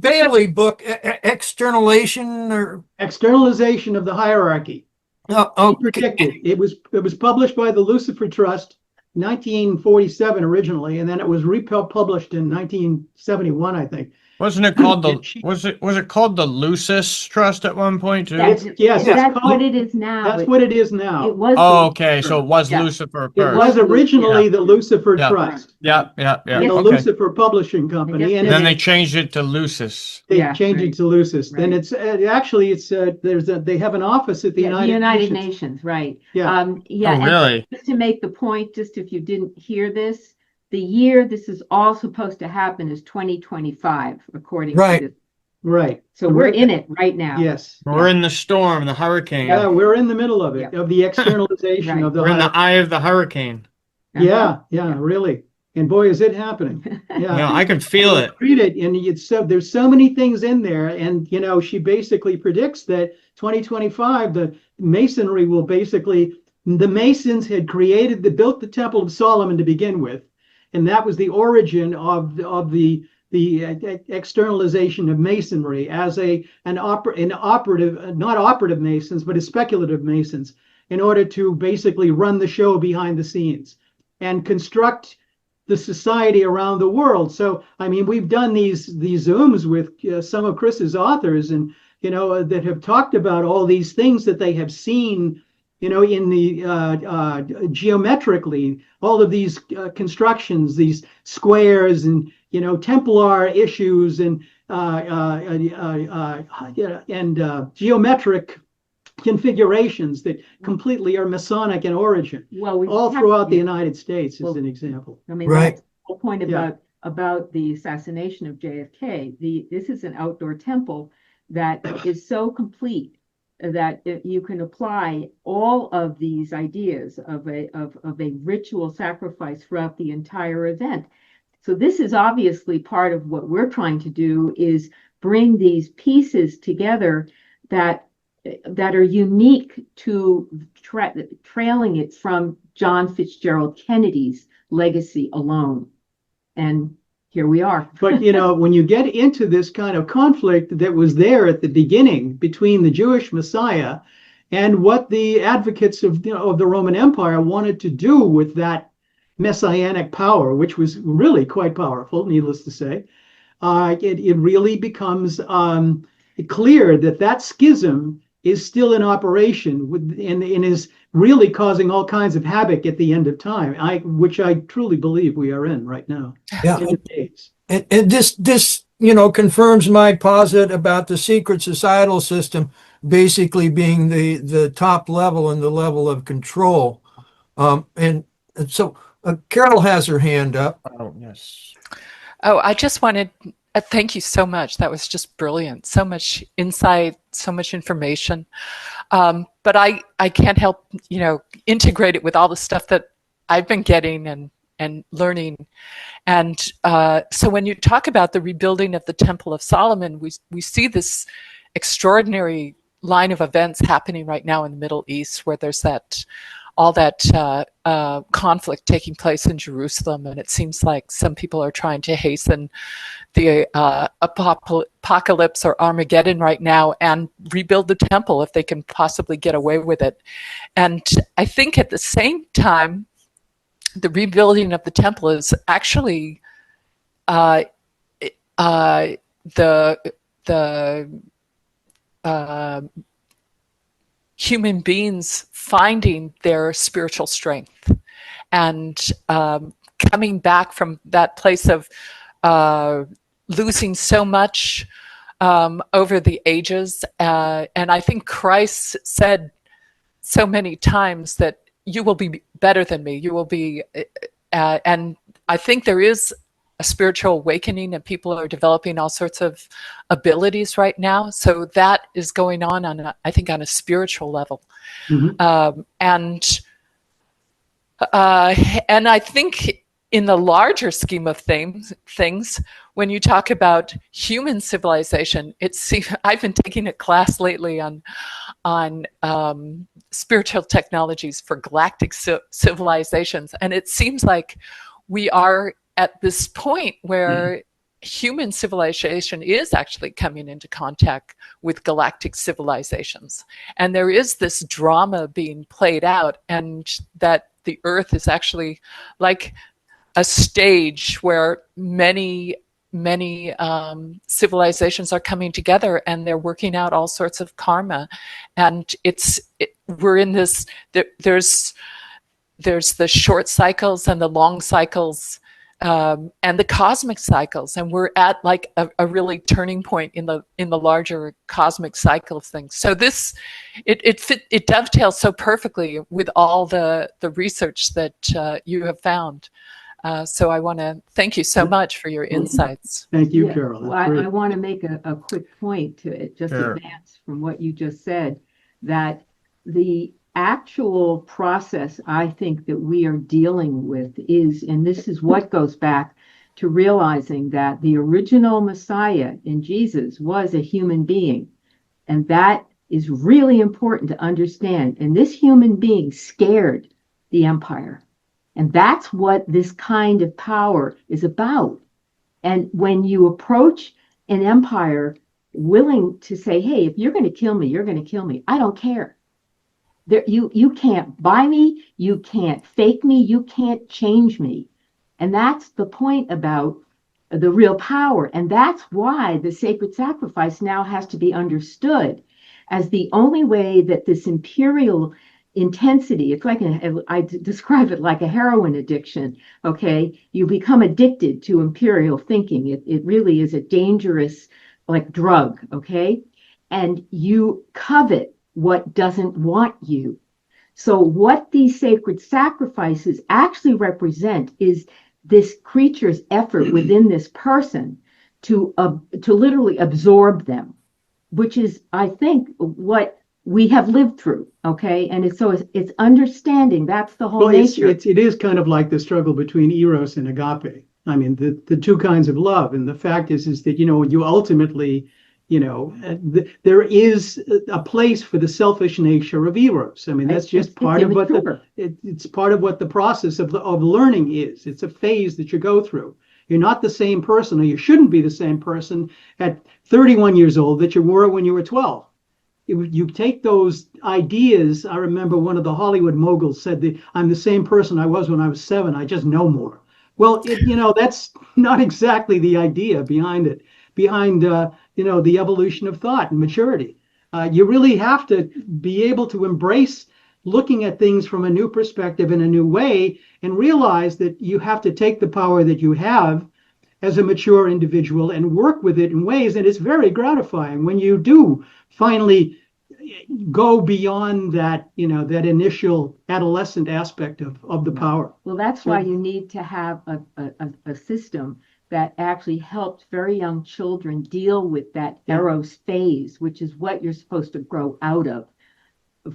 Bailey book, Externalization, or Externalization of the hierarchy. okay. Predicted. It was published by the Lucifer Trust, 1947 originally, and then it was republished in 1971, I think. Wasn't it called was it called the Lucis Trust at one point too? Yes, That's called- what it is now. That's what it is now. It was. Oh, okay, so it was Yeah. Lucifer It first. was originally the Lucifer Yeah. Trust, Yeah, Yeah. the okay. Lucifer Publishing Company, guess and And then it- they changed it to Lucis. they Yeah, changed right. it to Lucis. Then Right. it's actually they have an office at the Yeah, United Nations. Nations, right. Yeah. Yeah. Oh, and really? just to make the point, just if you didn't hear this, the year this is all supposed to happen is 2025, according Right. to this. Right. So we're in it right now. Yes. We're in the storm, the hurricane. Yeah, we're in the middle of it, Yeah. of the externalization Right. of the We're in the hierarchy. eye of the hurricane. Yeah, really. And boy, is it happening. Yeah. Yeah, I can feel it. Read it, and there's so many things in there, and she basically predicts that 2025, the Masonry will the Masons had built the Temple of Solomon to begin with, and that was the origin of the externalization of Masonry as an operative, not operative Masons, but as speculative Masons, in order to basically run the show behind the scenes and construct the society around the world. So, I mean, we've done these Zooms with some of Chris's authors, and that have talked about all these things that they have seen, in the geometrically, all of these constructions, these squares, and Templar issues, and geometric configurations that completely are Masonic in origin, Well, all throughout the United States, as an example. I mean, Right. that's the whole point about the assassination of JFK. This is an outdoor temple that is so complete that you can apply all of these ideas of a ritual sacrifice throughout the entire event. So this is obviously part of what we're trying to do, is bring these pieces together that are unique to trailing it from John Fitzgerald Kennedy's legacy alone. And here we are. But when you get into this kind of conflict that was there at the beginning between the Jewish Messiah and what the advocates of the Roman Empire wanted to do with that messianic power, which was really quite powerful, needless to say, it really becomes clear that schism is still in operation and is really causing all kinds of havoc at the end of time, which I truly believe we are in right now. Yeah. In the days. And this confirms my posit about the secret societal system basically being the top level and the level of control. And so Carol has her hand up. Oh, yes. Oh, I just wanted, thank you so much. That was just brilliant. So much insight, so much information. But I can't help, integrate it with all the stuff that I've been getting and learning. And so when you talk about the rebuilding of the Temple of Solomon, we see this extraordinary line of events happening right now in the Middle East, where there's all that conflict taking place in Jerusalem, and it seems like some people are trying to hasten the apocalypse or Armageddon right now and rebuild the temple if they can possibly get away with it. And I think at the same time, the rebuilding of the temple is actually the human beings finding their spiritual strength and coming back from that place of losing so much over the ages. And I think Christ said so many times that you will be better than me. You will be, and I think there is a spiritual awakening and people are developing all sorts of abilities right now. So that is going on I think on a spiritual level. Mhm. And I think in the larger scheme of things, when you talk about human civilization, I've been taking a class lately on spiritual technologies for galactic civilizations, and it seems like we are at this point where human civilization is actually coming into contact with galactic civilizations, and there is this drama being played out, and that the Earth is actually like a stage where many civilizations are coming together and they're working out all sorts of karma, and we're in this. There's the short cycles and the long cycles, and the cosmic cycles, and we're at like a really turning point in the larger cosmic cycle of things. So it dovetails so perfectly with all the research that you have found. So I want to thank you so much for your insights. Thank you, Yeah, Carol. well, That's great. I want to make a quick point to it, just Sure. advance from what you just said, that the actual process I think that we are dealing with is, and this is what goes back to realizing that the original Messiah in Jesus was a human being. And that is really important to understand. And this human being scared the empire. And that's what this kind of power is about. And when you approach an empire willing to say, hey, if you're going to kill me, you're going to kill me. I don't care. You can't buy me. You can't fake me. You can't change me. And that's the point about the real power. And that's why the sacred sacrifice now has to be understood as the only way that this imperial intensity, it's like I describe it like a heroin addiction. Okay, you become addicted to imperial thinking. It really is a dangerous like drug. Okay, and you covet what doesn't want you. So what these sacred sacrifices actually represent is this creature's effort within this person to literally absorb them, which is, I think, what we have lived through. Okay, and it's understanding that's the whole Well, nature. it is kind of like the struggle between eros and agape. I mean, the two kinds of love. And the fact is that, you ultimately, there is a place for the selfish nature of eros. I mean, that's just part of what it's part of what the process of learning is. It's a phase that you go through. You're not the same person, or you shouldn't be the same person at 31 years old that you were when you were 12. You take those ideas. I remember one of the Hollywood moguls said that I'm the same person I was when I was 7. I just know more. Well, that's not exactly the idea behind it. Behind the evolution of thought and maturity, you really have to be able to embrace looking at things from a new perspective in a new way, and realize that you have to take the power that you have as a mature individual and work with it in ways. And it's very gratifying when you do finally go beyond that, that initial adolescent aspect of the power. Well, that's why you need to have a system that actually helped very young children deal with that eros phase, which is what you're supposed to grow out of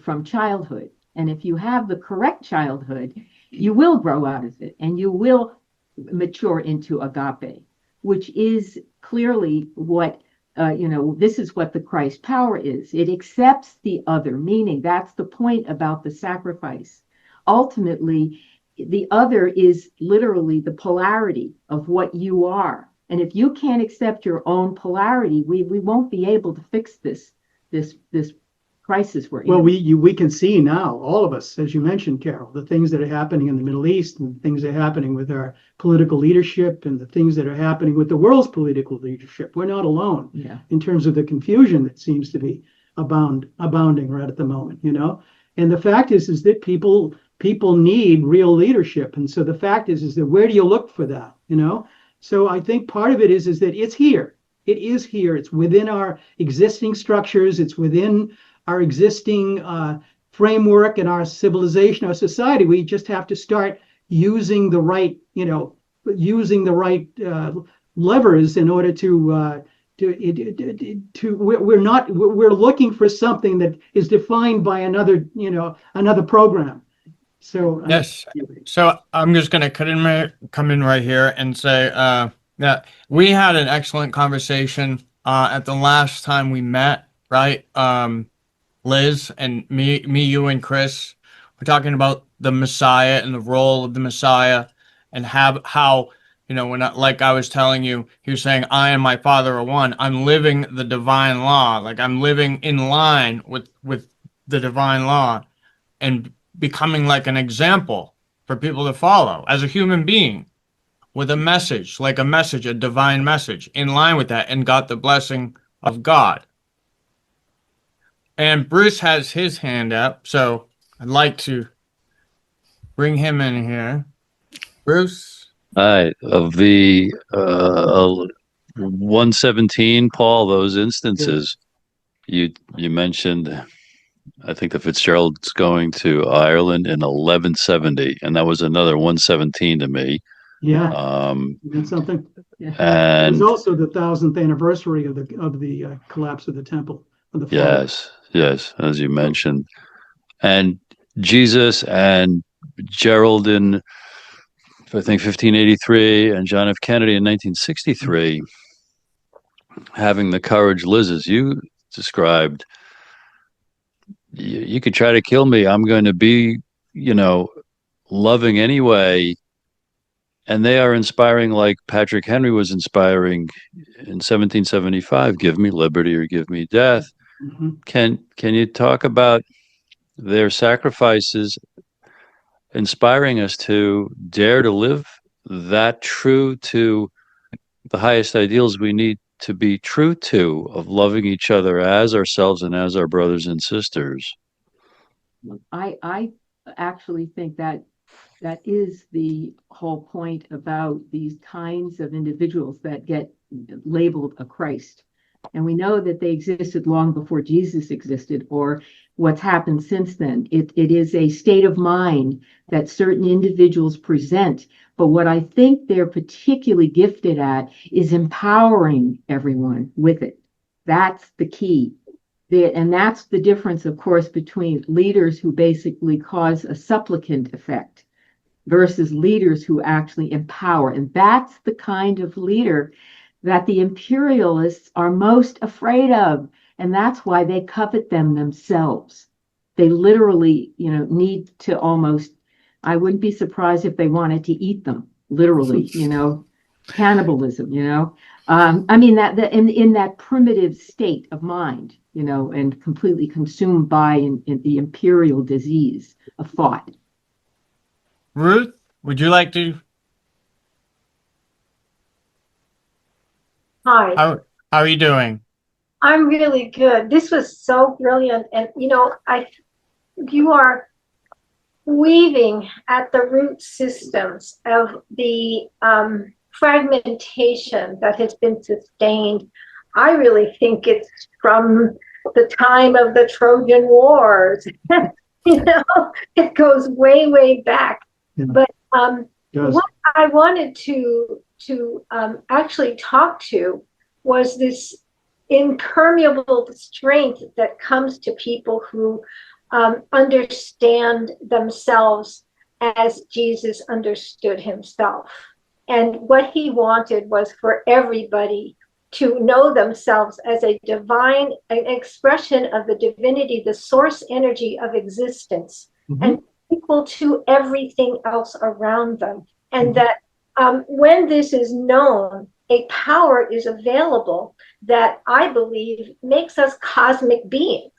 from childhood. And if you have the correct childhood, you will grow out of it and you will mature into agape, which is clearly what, this is what the Christ power is. It accepts the other, meaning that's the point about the sacrifice. Ultimately, the other is literally the polarity of what you are. And if you can't accept your own polarity, we won't be able to fix this crisis we're in. Well, we can see now, all of us, as you mentioned, Carol, the things that are happening in the Middle East, and the things that are happening with our political leadership, and the things that are happening with the world's political leadership. We're not alone in terms of the confusion that seems to be abounding right at the moment, you know. And the fact is that people need real leadership, and so the fact is that where do you look for that, you know? So I think part of it is that it's here. It is here. It's within our existing structures. It's within our existing framework and our civilization, our society. We just have to start using the right, levers in order we're looking for something that is defined by another program. So Yes. So I'm just going to come in right here and say that we had an excellent conversation at the last time we met, right? Liz and me, you and Chris were talking about the Messiah and the role of the Messiah, and how like I was telling you, he was saying, I and my Father are one. I'm living the divine law. Like I'm living in line with the divine law and becoming like an example for people to follow as a human being with a message, a divine message in line with that, and got the blessing of God. And Bruce has his hand up, so I'd like to bring him in here. Bruce? Hi. Of the 117, Paul, those instances, you mentioned, I think the Fitzgerald's going to Ireland in 1170, and that was another 117 to me. Yeah, that's something. And there's also the 1000th anniversary of the collapse of the temple. Yes, as you mentioned. And Jesus and Gerald in, I think, 1583, and John F. Kennedy in 1963, having the courage, Liz, as you described, you could try to kill me. I'm going to be, loving anyway. And they are inspiring, like Patrick Henry was inspiring in 1775, give me liberty or give me death. Mm-hmm. Can you talk about their sacrifices inspiring us to dare to live that true to the highest ideals we need to be true to, of loving each other as ourselves and as our brothers and sisters? I actually think that is the whole point about these kinds of individuals that get labeled a Christ. And we know that they existed long before Jesus existed, or what's happened since then. It is a state of mind that certain individuals present. But what I think they're particularly gifted at is empowering everyone with it. That's the key. And that's the difference, of course, between leaders who basically cause a supplicant effect versus leaders who actually empower. And that's the kind of leader that the imperialists are most afraid of. And that's why they covet them themselves. They literally, need to almost, I wouldn't be surprised if they wanted to eat them, literally, cannibalism, I mean, that in that primitive state of mind, and completely consumed by in the imperial disease of thought. Ruth, would you like to? Hi. How are you doing? I'm really good. This was so brilliant. And, you are weaving at the root systems of the fragmentation that has been sustained. I really think it's from the time of the Trojan Wars. It goes way, way back. Yeah. But what I wanted to actually talk to was this impermeable strength that comes to people who understand themselves as Jesus understood himself. And what he wanted was for everybody to know themselves as a divine expression of the divinity, the source energy of existence, and equal to everything else around them. And that when this is known, a power is available that I believe makes us cosmic beings.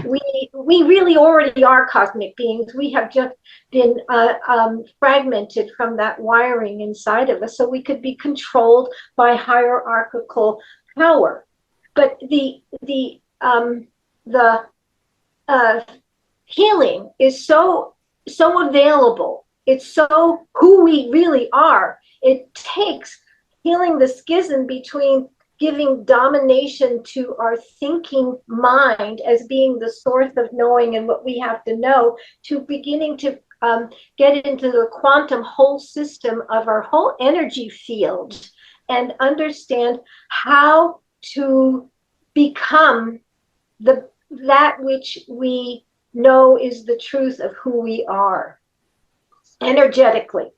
We really already are cosmic beings. We have just been fragmented from that wiring inside of us, so we could be controlled by hierarchical power. But the healing is so available. It's so who we really are. It takes healing the schism between giving domination to our thinking mind as being the source of knowing and what we have to know, to beginning to get into the quantum whole system of our whole energy field and understand how to become that which we know is the truth of who we are energetically,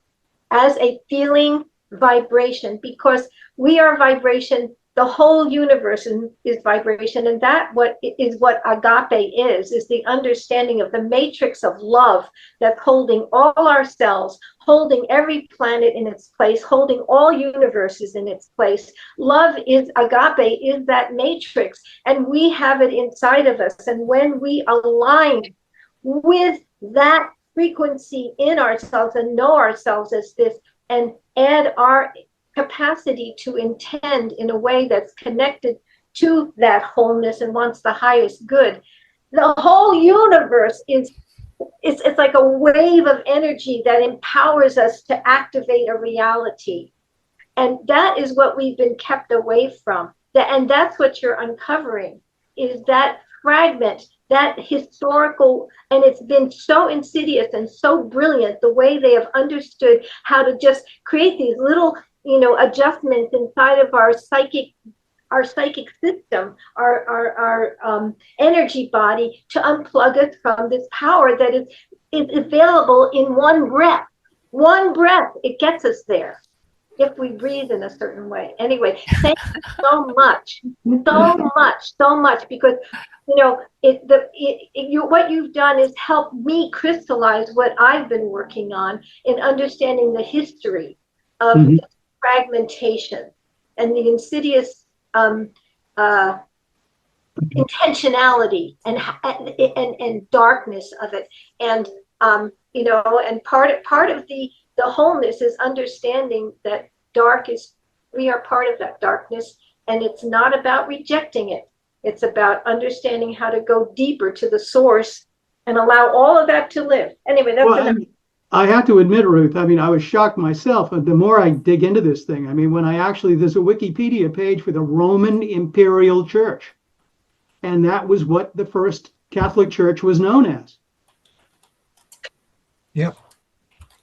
as a feeling vibration, because we are vibration. The whole universe is vibration, and that what agape is the understanding of the matrix of love that's holding all our cells, holding every planet in its place, holding all universes in its place. Love is agape, is that matrix, and we have it inside of us. And when we align with that frequency in ourselves and know ourselves as this, and add our capacity to intend in a way that's connected to that wholeness and wants the highest good, the whole universe it's like a wave of energy that empowers us to activate a reality. And that is what we've been kept away from. And that's what you're uncovering, is that fragment, that historical, and it's been so insidious and so brilliant the way they have understood how to just create these little adjustments inside of our psychic system, our energy body, to unplug us from this power that is available in one breath. One breath, it gets us there if we breathe in a certain way. Anyway, thank you so much, because what you've done is help me crystallize what I've been working on in understanding the history of fragmentation and the insidious intentionality and darkness of it. And and part of the wholeness is understanding that we are part of that darkness, and it's not about rejecting it. It's about understanding how to go deeper to the source and allow all of that to live. Anyway, that's enough. I have to admit, Ruth, I was shocked myself. The more I dig into this thing, there's a Wikipedia page for the Roman Imperial Church. And that was what the first Catholic Church was known as. Yep.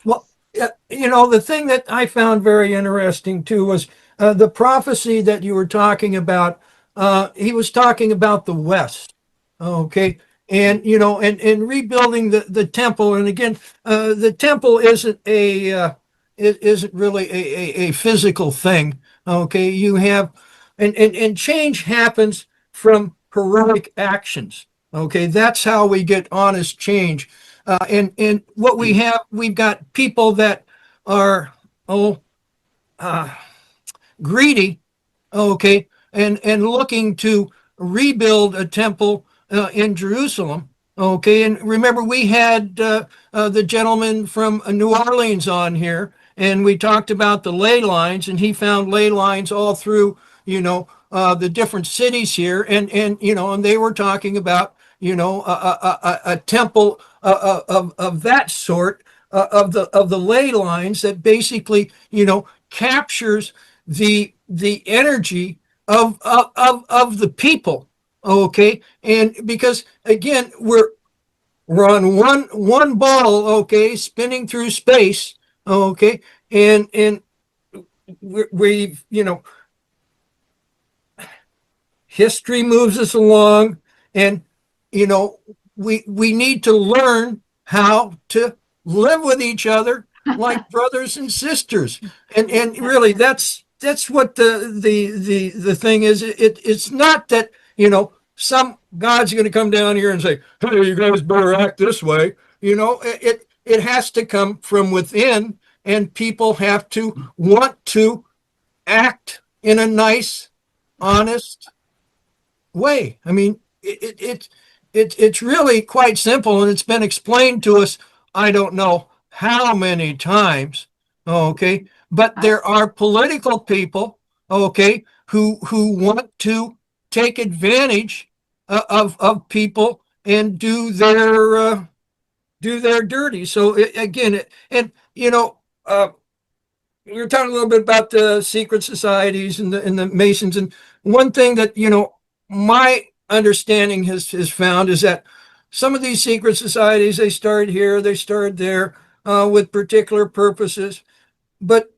Well, the thing that I found very interesting too was the prophecy that you were talking about. He was talking about the West. Okay. And, and rebuilding the temple. And again, the temple isn't really a physical thing. Okay. You have, and change happens from heroic actions. Okay. That's how we get honest change. And what we've got people that are, greedy. Okay. And looking to rebuild a temple in Jerusalem. Okay, and remember we had the gentleman from New Orleans on here, and we talked about the ley lines, and he found ley lines all through, the different cities here, and they were talking about, a temple of that sort, of the ley lines that basically, captures the energy of the people. Okay, and because again we're on one ball, okay, spinning through space, okay, and we've history moves us along, and we need to learn how to live with each other like brothers and sisters, and really that's what the thing is. It's not that some God's going to come down here and say, hey, you guys better act this way. It has to come from within, and people have to want to act in a nice, honest way. it's really quite simple, and it's been explained to us, I don't know how many times, okay? But there are political people, okay, who want to take advantage of people and do their dirty. So again, and we were talking a little bit about the secret societies and the Masons, and one thing that my understanding has found is that some of these secret societies, they started here, they started there, with particular purposes, but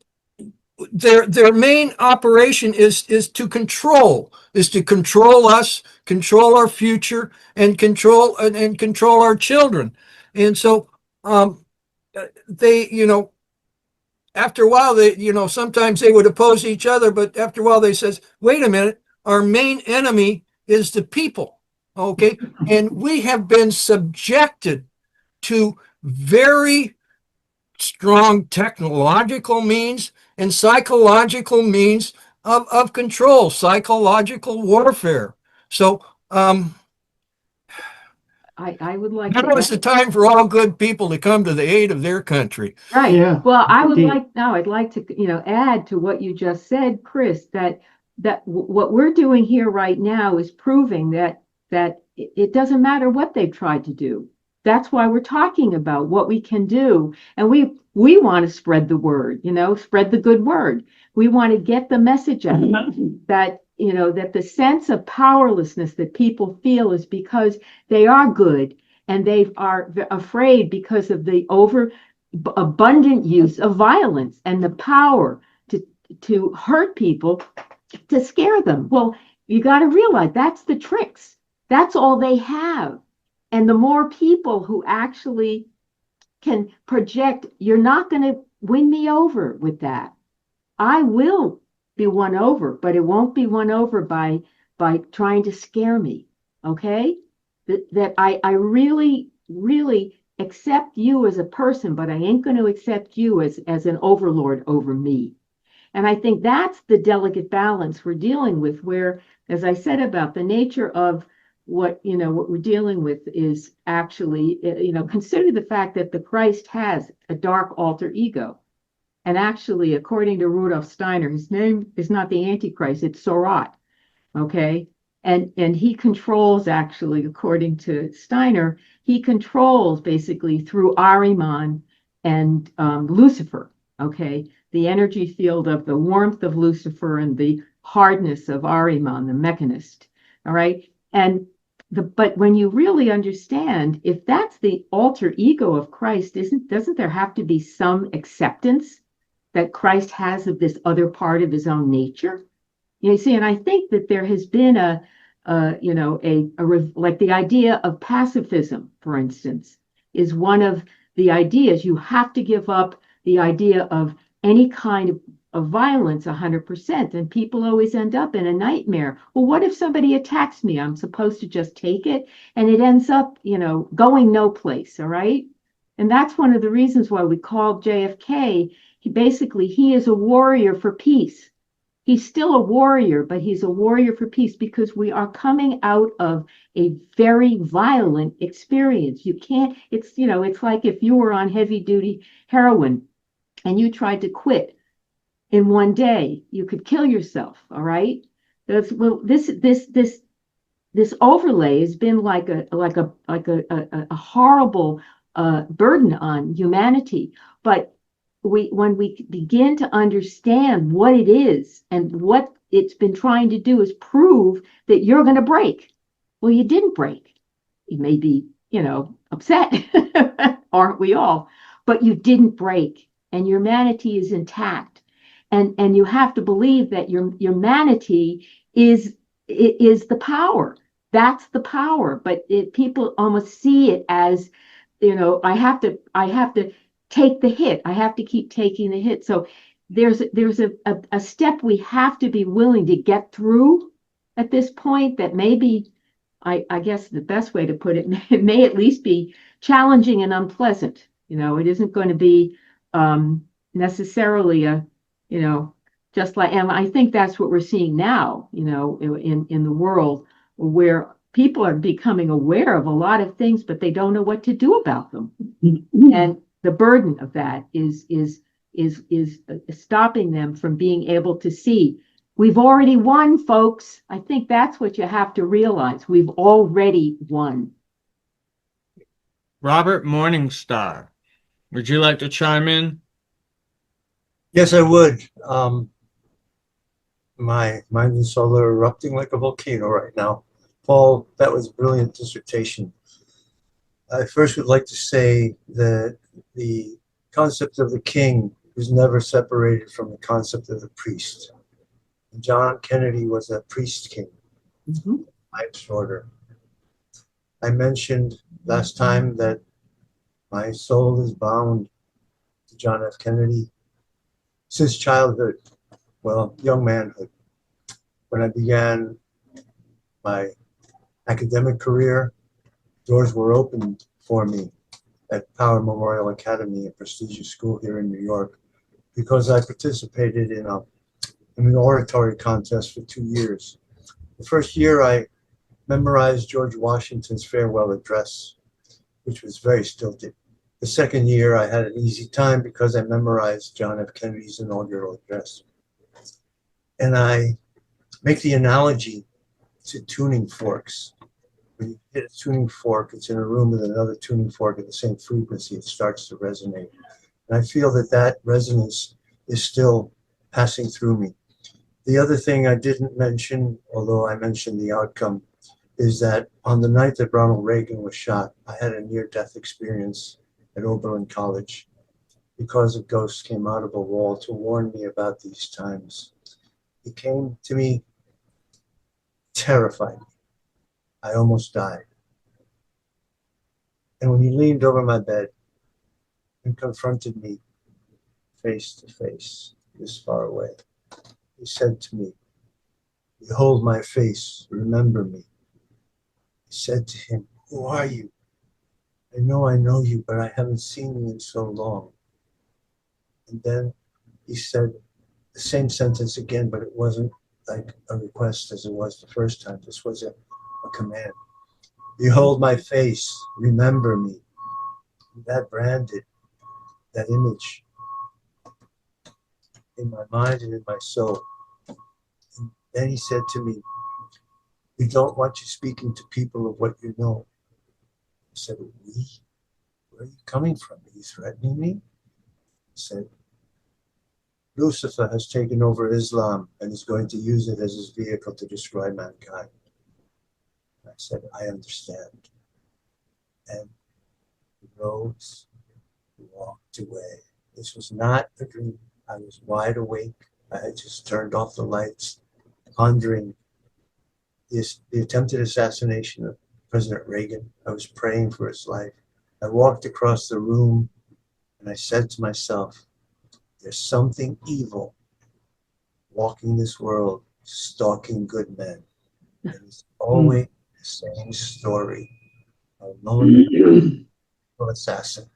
their main operation is to control us, control our future, and control our children. And so they after a while, they, sometimes they would oppose each other, but after a while they says, wait a minute, our main enemy is the people. Okay. And we have been subjected to very strong technological means and psychological means of control, psychological warfare. So, I would like now is the time for all good people to come to the aid of their country. Right. Yeah, Well, I would indeed. I'd like to, add to what you just said, Chris, that what we're doing here right now is proving that it doesn't matter what they've tried to do. That's why we're talking about what we can do. And we want to spread the word, spread the good word. We want to get the message out that, that the sense of powerlessness that people feel is because they are good and they are afraid because of the abundant use of violence and the power to hurt people, to scare them. Well, you got to realize that's the tricks. That's all they have. And the more people who actually can project, you're not going to win me over with that. I will be won over, but it won't be won over by trying to scare me. Okay? That I really, really accept you as a person, but I ain't going to accept you as an overlord over me. And I think that's the delicate balance we're dealing with, where, as I said about the nature of what we're dealing with is actually, consider the fact that the Christ has a dark alter ego. And actually, according to Rudolf Steiner, his name is not the Antichrist, it's Sorat. Okay. And he controls, actually, according to Steiner, he controls basically through Ahriman and Lucifer. Okay. The energy field of the warmth of Lucifer and the hardness of Ahriman, the mechanist. All right. But when you really understand, if that's the alter ego of Christ, doesn't there have to be some acceptance that Christ has of this other part of his own nature? You see, and I think that there has been like the idea of pacifism, for instance, is one of the ideas. You have to give up the idea of any kind of violence 100%. And people always end up in a nightmare. Well, what if somebody attacks me? I'm supposed to just take it. And it ends up, going no place. All right. And that's one of the reasons why we called JFK. He is a warrior for peace. He's still a warrior, but he's a warrior for peace, because we are coming out of a very violent experience. You can't, it's like if you were on heavy duty heroin and you tried to quit in one day, you could kill yourself. All right. This overlay has been like a horrible burden on humanity. But when we begin to understand what it is and what it's been trying to do is prove that you're going to break. Well, you didn't break. You may be, upset, aren't we all? But you didn't break, and your humanity is intact. And you have to believe that your humanity is the power. That's the power. But people almost see it as, I have to take the hit. I have to keep taking the hit. So there's a step we have to be willing to get through at this point that maybe, I guess the best way to put it, it may at least be challenging and unpleasant. It isn't going to be necessarily just like, and I think that's what we're seeing now, in the world, where people are becoming aware of a lot of things, but they don't know what to do about them. And the burden of that is stopping them from being able to see. We've already won, folks. I think that's what you have to realize. We've already won. Robert Morningstar, would you like to chime in? Yes, I would. My mind and soul are erupting like a volcano right now. Paul, that was a brilliant dissertation. I first would like to say that the concept of the king was never separated from the concept of the priest. John Kennedy was a priest king, Knight's order. I mentioned last time that my soul is bound to John F. Kennedy since childhood, well, young manhood. When I began my academic career, doors were opened for me at Power Memorial Academy, a prestigious school here in New York, because I participated in an oratory contest for 2 years. The first year I memorized George Washington's farewell address, which was very stilted. The second year I had an easy time because I memorized John F. Kennedy's inaugural address. And I make the analogy to tuning forks. When you hit a tuning fork, it's in a room with another tuning fork at the same frequency, it starts to resonate. And I feel that that resonance is still passing through me. The other thing I didn't mention, although I mentioned the outcome, is that on the night that Ronald Reagan was shot, I had a near-death experience at Oberlin College because a ghost came out of a wall to warn me about these times. He came to me, terrified me. I almost died. And when he leaned over my bed and confronted me face to face, this far away, he said to me, "Behold my face, remember me." I said to him, "Who are you? I know you, but I haven't seen you in so long." And then he said the same sentence again, but it wasn't like a request as it was the first time. This was a command. "Behold my face, remember me." That branded, that image in my mind and in my soul. And then he said to me, "We don't want you speaking to people of what you know." I said, "We? Where are you coming from? Are you threatening me?" He said, "Lucifer has taken over Islam and is going to use it as his vehicle to destroy mankind." I said, "I understand." And he rose, he walked away. This was not a dream. I was wide awake. I had just turned off the lights, pondering the attempted assassination of President Reagan. I was praying for his life. I walked across the room and I said to myself, there's something evil walking this world, stalking good men. And it's always the same story. A lone assassin.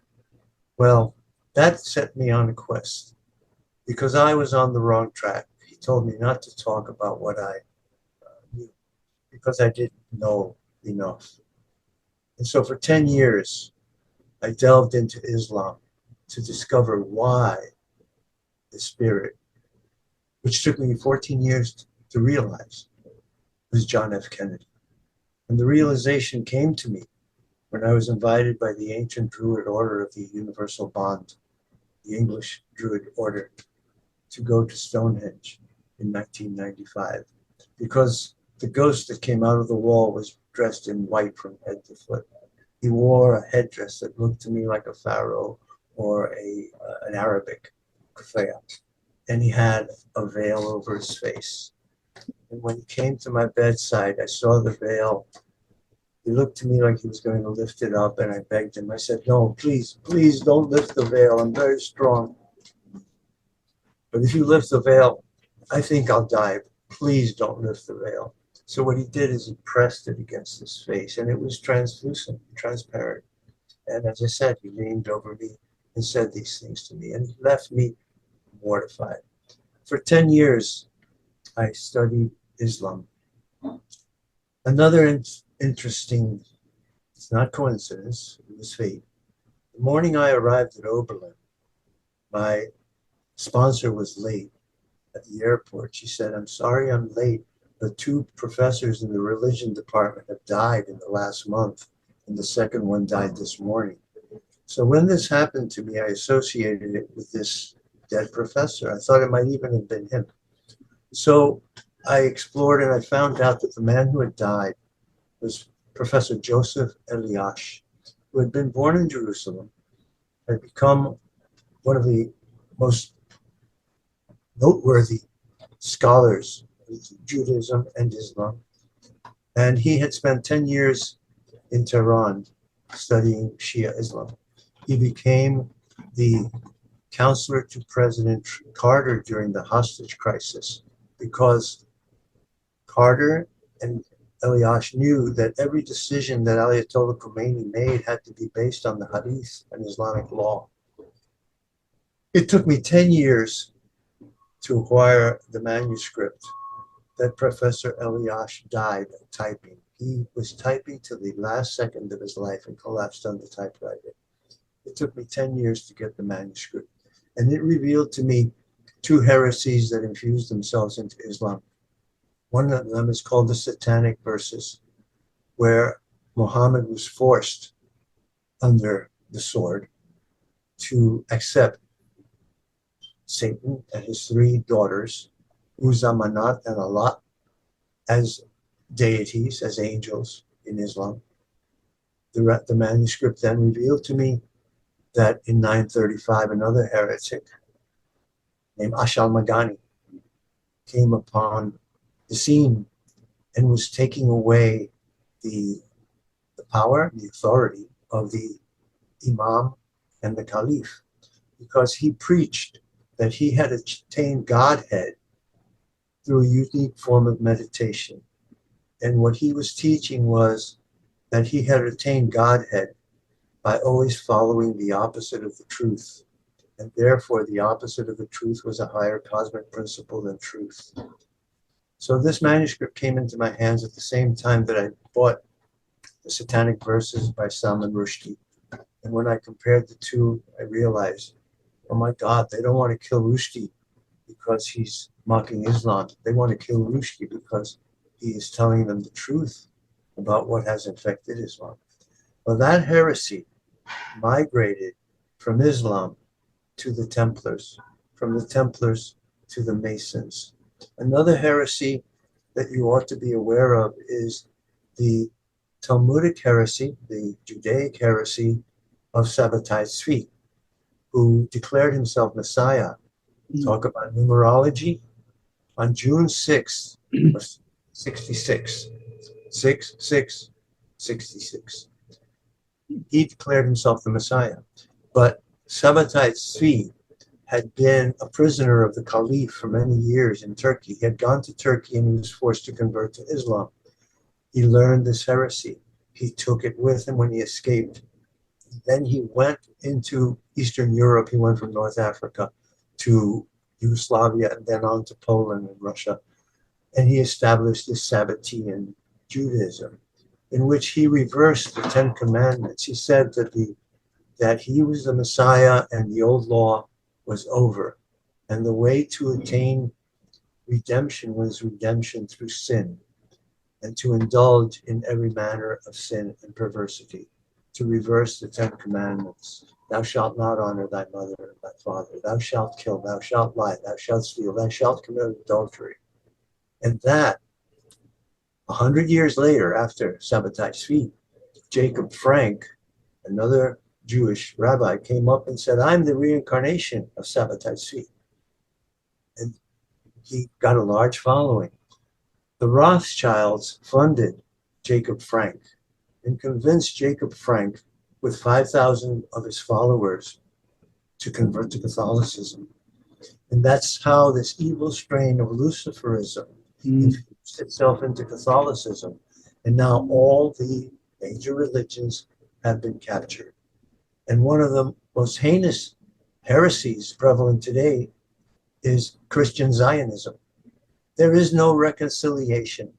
Well, that set me on a quest because I was on the wrong track. He told me not to talk about what I knew because I didn't know enough. And so for 10 years, I delved into Islam to discover why the spirit, which took me 14 years to realize, was John F. Kennedy. And the realization came to me when I was invited by the ancient Druid order of the Universal Bond, the English Druid order, to go to Stonehenge in 1995, because the ghost that came out of the wall was dressed in white from head to foot. He wore a headdress that looked to me like a pharaoh or an Arabic kafaya, and he had a veil over his face. And when he came to my bedside, I saw the veil. He looked to me like he was going to lift it up, and I begged him. I said, "No, please, please don't lift the veil. I'm very strong. But if you lift the veil, I think I'll die. Please don't lift the veil." So what he did is he pressed it against his face, and it was translucent, transparent. And as I said, he leaned over me and said these things to me, and he left me mortified. For 10 years, I studied Islam. Another interesting, it's not coincidence, it was fate. The morning I arrived at Oberlin, my sponsor was late at the airport. She said, "I'm sorry I'm late, but 2 professors in the religion department have died in the last month, and the second one died this morning." So when this happened to me, I associated it with this dead professor. I thought it might even have been him. So I explored and I found out that the man who had died was Professor Joseph Eliash, who had been born in Jerusalem, had become one of the most noteworthy scholars of Judaism and Islam. And he had spent 10 years in Tehran studying Shia Islam. He became the counselor to President Carter during the hostage crisis because Carter and Eliash knew that every decision that Ayatollah Khomeini made had to be based on the Hadith and Islamic law. It took me 10 years to acquire the manuscript that Professor Eliash died typing. He was typing to the last second of his life and collapsed on the typewriter. It took me 10 years to get the manuscript. And it revealed to me 2 heresies that infused themselves into Islam. One of them is called the Satanic Verses, where Muhammad was forced under the sword to accept Satan and his 3 daughters, Uzamanat and Allah, as deities, as angels in Islam. The manuscript then revealed to me that in 935, another heretic named Ashal-Magani came upon the scene and was taking away the power, the authority of the Imam and the Caliph, because he preached that he had attained Godhead through a unique form of meditation. And what he was teaching was that he had attained Godhead by always following the opposite of the truth. And therefore, the opposite of the truth was a higher cosmic principle than truth. So this manuscript came into my hands at the same time that I bought the Satanic Verses by Salman Rushdie. And when I compared the 2, I realized, oh my God, they don't want to kill Rushdie because he's mocking Islam. They want to kill Rushdie because he is telling them the truth about what has infected Islam. Well, that heresy migrated from Islam to the Templars, from the Templars to the Masons. Another heresy that you ought to be aware of is the Talmudic heresy, the Judaic heresy of Sabbatai Tzvi, who declared himself Messiah. Talk about numerology. On June 6th, 66, 66, he declared himself the Messiah. But Sabbatai Tzvi had been a prisoner of the Caliph for many years in Turkey. He had gone to Turkey and he was forced to convert to Islam. He learned this heresy. He took it with him when he escaped. Then he went into Eastern Europe. He went from North Africa to Yugoslavia and then on to Poland and Russia. And he established this Sabbatean Judaism, in which he reversed the 10 Commandments. He said that he was the Messiah and the old law was over. And the way to attain redemption was redemption through sin, and to indulge in every manner of sin and perversity, to reverse the 10 Commandments. Thou shalt not honor thy mother and thy father. Thou shalt kill, thou shalt lie, thou shalt steal, thou shalt commit adultery. And that, 100 years later, after Sabbatai Tzvi, Jacob Frank, another Jewish rabbi, came up and said, I'm the reincarnation of Sabbatai Tzvi. And he got a large following. The Rothschilds funded Jacob Frank and convinced Jacob Frank with 5,000 of his followers to convert to Catholicism. And that's how this evil strain of Luciferism infused itself into Catholicism. And now all the major religions have been captured. And one of the most heinous heresies prevalent today is Christian Zionism. There is no reconciliation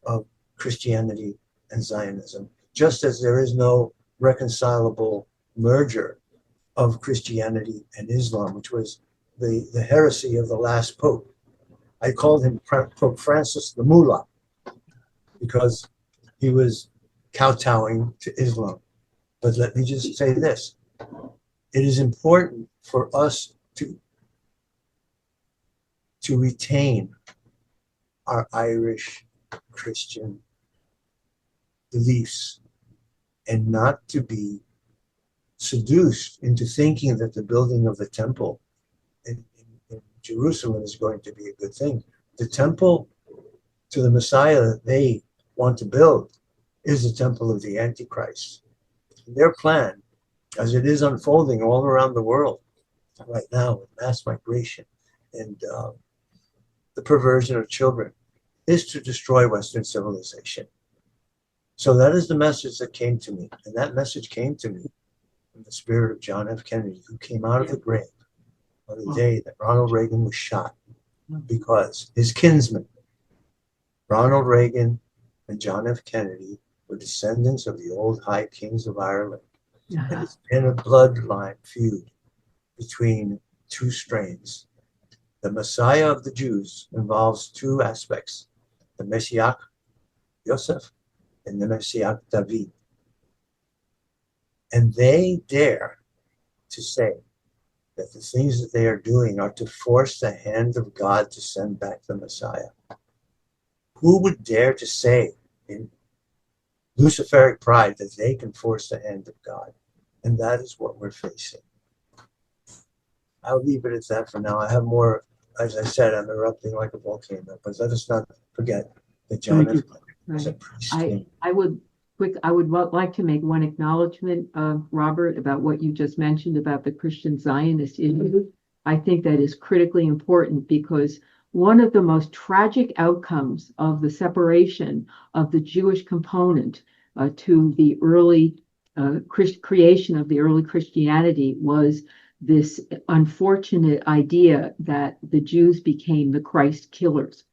of Christianity and Zionism, just as there is no reconcilable merger of Christianity and Islam, which was the heresy of the last pope. I called him Pope Francis the Mullah because he was kowtowing to Islam. But let me just say this. It is important for us to retain our Irish Christian beliefs and not to be seduced into thinking that the building of the temple in Jerusalem is going to be a good thing. The temple to the Messiah that they want to build is the temple of the Antichrist. Their plan, as it is unfolding all around the world right now with mass migration and the perversion of children, is to destroy Western civilization. So that is the message that came to me. And that message came to me from the spirit of John F. Kennedy, who came out of the grave on the day that Ronald Reagan was shot, because his kinsmen, Ronald Reagan and John F. Kennedy, were descendants of the old High Kings of Ireland. And it's been a bloodline feud between two strains. The Messiah of the Jews involves two aspects, the Messiah Yosef and the Messiah David. And they dare to say that the things that they are doing are to force the hand of God to send back the Messiah. Who would dare to say in Luciferic pride that they can force the hand of God? And that is what we're facing. I'll leave it at that for now. I have more, as I said, I'm erupting like a volcano, but let us not forget that John F. was a priest. I would like to make one acknowledgement, Robert, about what you just mentioned about the Christian Zionist issue. I think that is critically important because one of the most tragic outcomes of the separation of the Jewish component to the early creation of the early Christianity was this unfortunate idea that the Jews became the Christ killers,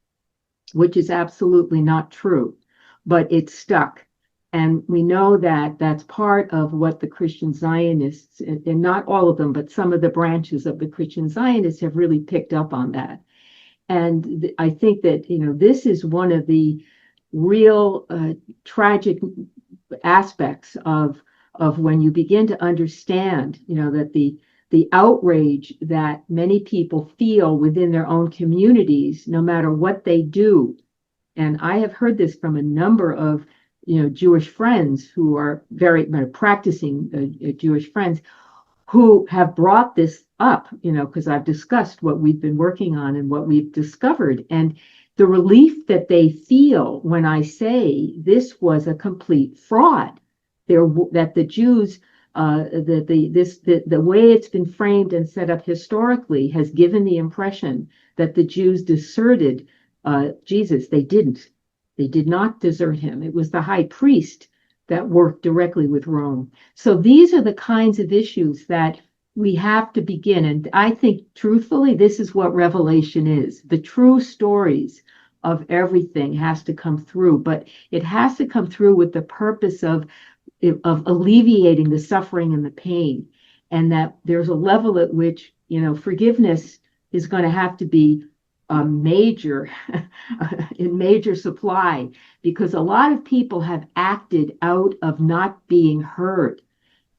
which is absolutely not true, but it stuck. And we know that that's part of what the Christian Zionists, and not all of them, but some of the branches of the Christian Zionists have really picked up on that. And I think that, this is one of the real tragic aspects of when you begin to understand, that the outrage that many people feel within their own communities, no matter what they do. And I have heard this from a number of, Jewish friends who are very practicing Jewish friends who have brought this up, because I've discussed what we've been working on and what we've discovered. And the relief that they feel when I say this was a complete fraud, that the Jews, the way it's been framed and set up historically has given the impression that the Jews deserted Jesus. They didn't. They did not desert him. It was the high priest that worked directly with Rome. So these are the kinds of issues that we have to begin. And I think, truthfully, this is what Revelation is. The true stories of everything has to come through, but it has to come through with the purpose of alleviating the suffering and the pain. And that there's a level at which, forgiveness is going to have to be major in major supply, because a lot of people have acted out of not being heard,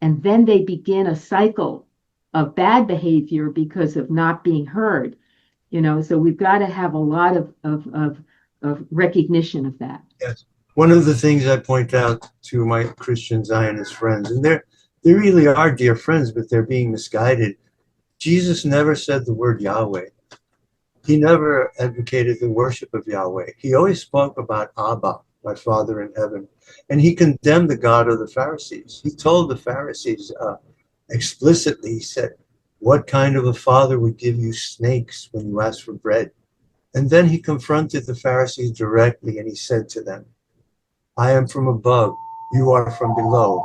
and then they begin a cycle of bad behavior because of not being heard. So we've got to have a lot of recognition of that. Yes, one of the things I point out to my Christian Zionist friends, and they really are dear friends, but they're being misguided. Jesus never said the word Yahweh. He never advocated the worship of Yahweh. He always spoke about Abba, my Father in heaven. And he condemned the God of the Pharisees. He told the Pharisees explicitly, he said, what kind of a father would give you snakes when you ask for bread? And then he confronted the Pharisees directly and he said to them, I am from above, you are from below.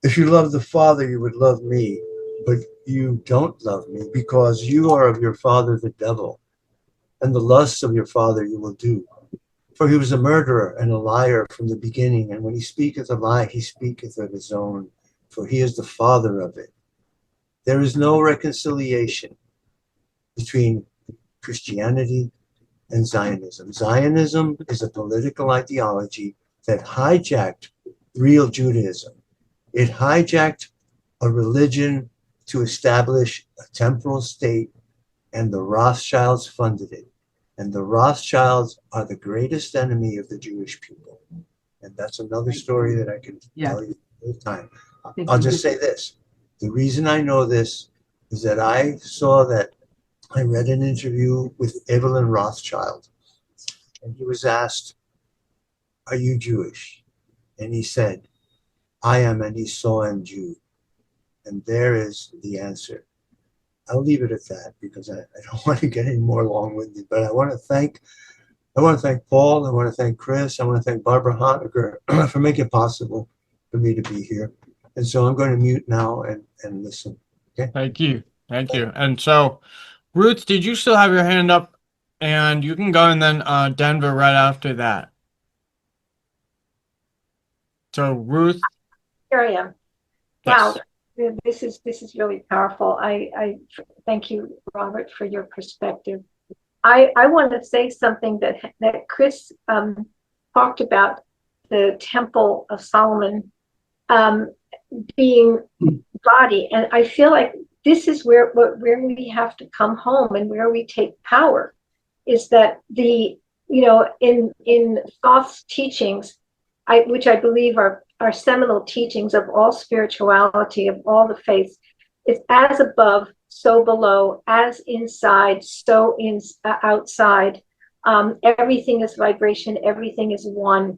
If you love the Father, you would love me. But you don't love me because you are of your father the devil, and the lusts of your father you will do. For he was a murderer and a liar from the beginning, and when he speaketh a lie, he speaketh of his own, for he is the father of it. There is no reconciliation between Christianity and Zionism. Zionism is a political ideology that hijacked real Judaism. It hijacked a religion to establish a temporal state, and the Rothschilds funded it. And the Rothschilds are the greatest enemy of the Jewish people. And that's another story that I can tell you all the time. I'll just say this. The reason I know this is that I read an interview with Evelyn Rothschild, and he was asked, "Are you Jewish?" And he said, "I am, and he saw I'm Jew." And there is the answer. I'll leave it at that because I don't want to get any more long-winded, but I want to thank Paul, I want to thank Chris, I want to thank Barbara Honaker for making it possible for me to be here. And so I'm going to mute now and listen. Okay. Thank you. Thank you. And so, Ruth, did you still have your hand up? And you can go, and then Denver right after that. So, Ruth. Here I am. Yes. Wow, this is really powerful. I thank you, Robert, for your perspective. I want to say something that Chris talked about, the Temple of Solomon being body, and I feel like this is where we have to come home and where we take power, is that in Thoth's teachings, which I believe are seminal teachings of all spirituality, of all the faiths, it's as above, so below, as inside, so outside. Everything is vibration, everything is one.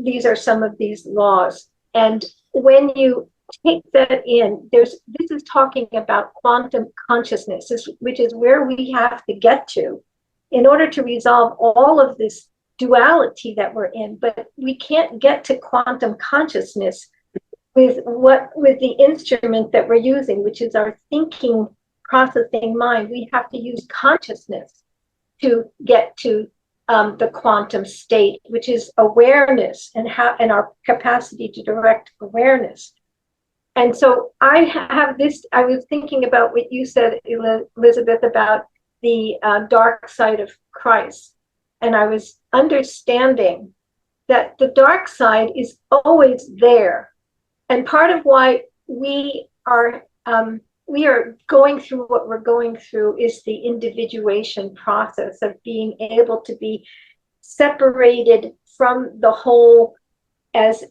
These are some of these laws. And when you take that in, this is talking about quantum consciousness, which is where we have to get to in order to resolve all of this duality that we're in. But we can't get to quantum consciousness with the instrument that we're using, which is our thinking, processing mind. We have to use consciousness to get to the quantum state, which is awareness and our capacity to direct awareness. And so I was thinking about what you said, Elizabeth, about the dark side of Christ. And I was understanding that the dark side is always there. And part of why we are going through what we're going through is the individuation process of being able to be separated from the whole as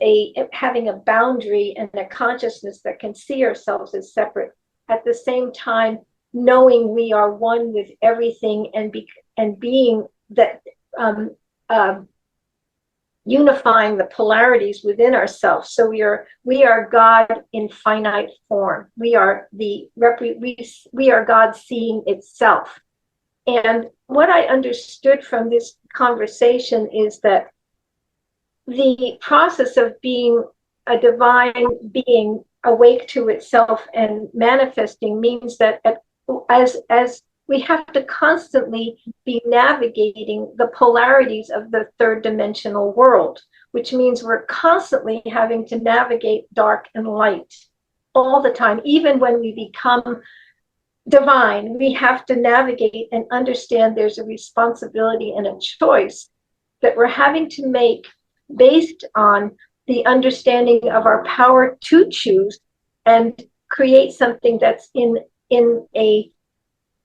having a boundary and a consciousness that can see ourselves as separate. At the same time, knowing we are one with everything and being that unifying the polarities within ourselves. So we are God in finite form. We are God seeing itself. And what I understood from this conversation is that the process of being a divine being awake to itself and manifesting means that as we have to constantly be navigating the polarities of the third dimensional world, which means we're constantly having to navigate dark and light all the time. Even when we become divine, we have to navigate and understand there's a responsibility and a choice that we're having to make based on the understanding of our power to choose and create something that's in a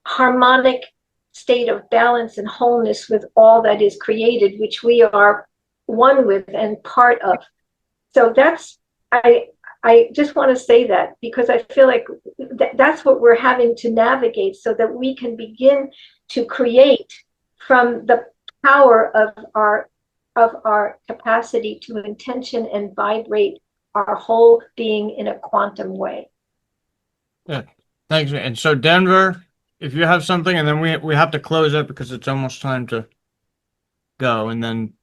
harmonic state of balance and wholeness with all that is created, which we are one with and part of. So I just want to say that because I feel like that's what we're having to navigate so that we can begin to create from the power of our capacity to intention and vibrate our whole being in a quantum way. Yeah, thanks. And so Denver, if you have something, and then we have to close it because it's almost time to go. And then,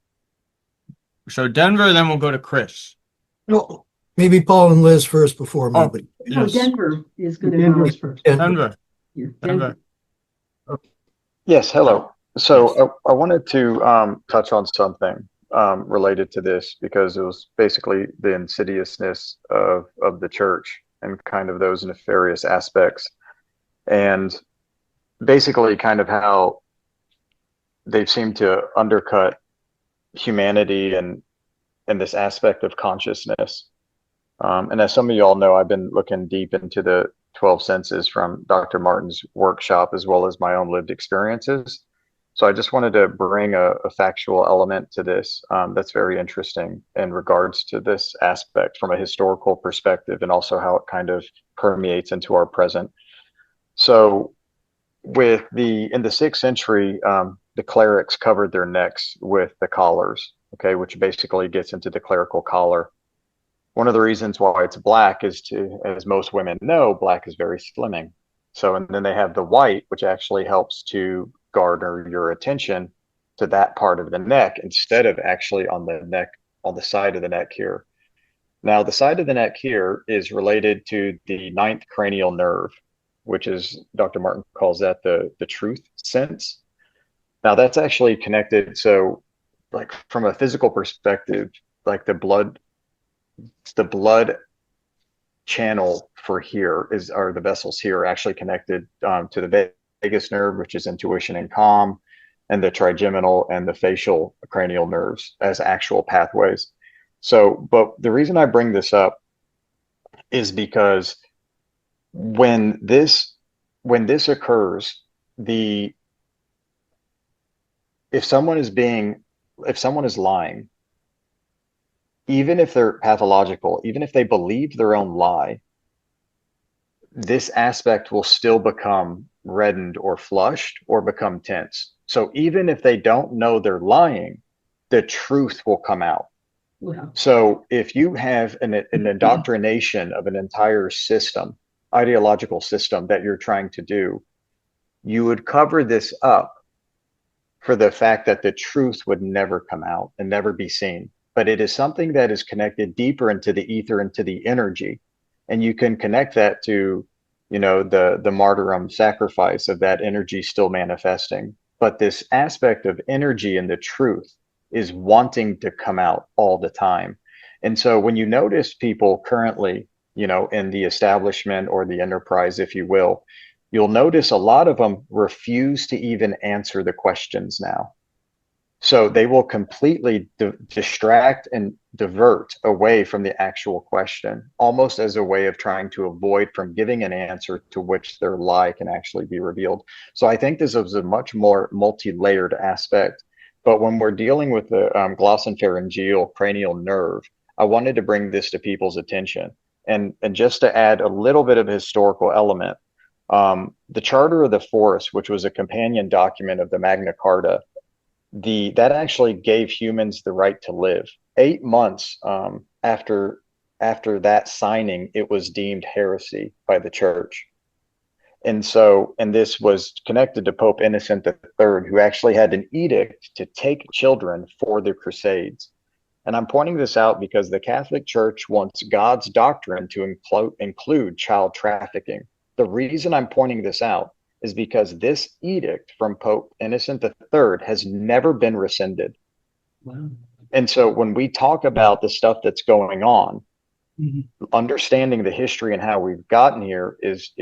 so Denver, then we'll go to Chris. No, maybe Paul and Liz first before me. But No, Yes. Denver is going to Denver go. is first. Denver. Here, Denver. Yes, hello. So I wanted to touch on something related to this because it was basically the insidiousness of the church and kind of those nefarious aspects, and basically kind of how they've seemed to undercut humanity and this aspect of consciousness. And as some of you all know, I've been looking deep into the 12 senses from Dr. Martin's workshop as well as my own lived experiences. So I just wanted to bring a factual element to this that's very interesting in regards to this aspect from a historical perspective and also how it kind of permeates into our present. So in the 6th century, the clerics covered their necks with the collars, okay, which basically gets into the clerical collar. One of the reasons why it's black is as most women know, black is very slimming. So, and then they have the white, which actually helps to garner your attention to that part of the neck instead of actually on the neck, on the side of the neck here. Now, the side of the neck here is related to the 9th cranial nerve, which is, Dr. Martin calls that the truth sense. Now, that's actually connected. So, like from a physical perspective, like the blood channel for here are the vessels here are actually connected to the vagus nerve, which is intuition and calm, and the trigeminal and the facial cranial nerves as actual pathways. So, but the reason I bring this up is because when this occurs, if someone is lying, even if they're pathological, even if they believe their own lie, this aspect will still become reddened or flushed or become tense. So even if they don't know they're lying, the truth will come out. Wow. So if you have an indoctrination of an entire system, ideological system that you're trying to do, you would cover this up for the fact that the truth would never come out and never be seen. But it is something that is connected deeper into the ether, into the energy. And you can connect that to, the martyrdom sacrifice of that energy still manifesting. But this aspect of energy and the truth is wanting to come out all the time. And so when you notice people currently, in the establishment or the enterprise, if you will, you'll notice a lot of them refuse to even answer the questions now. So they will completely distract and divert away from the actual question, almost as a way of trying to avoid from giving an answer to which their lie can actually be revealed. So I think this is a much more multi-layered aspect. But when we're dealing with the glossopharyngeal cranial nerve, I wanted to bring this to people's attention. And just to add a little bit of a historical element, the Charter of the Forest, which was a companion document of the Magna Carta, that actually gave humans the right to live. 8 months after that signing, it was deemed heresy by the church. And this was connected to Pope Innocent III, who actually had an edict to take children for the Crusades. And I'm pointing this out because the Catholic Church wants God's doctrine to include child trafficking. The reason I'm pointing this out is because this edict from Pope Innocent III has never been rescinded. Wow. And so when we talk about the stuff that's going on, understanding the history and how we've gotten here is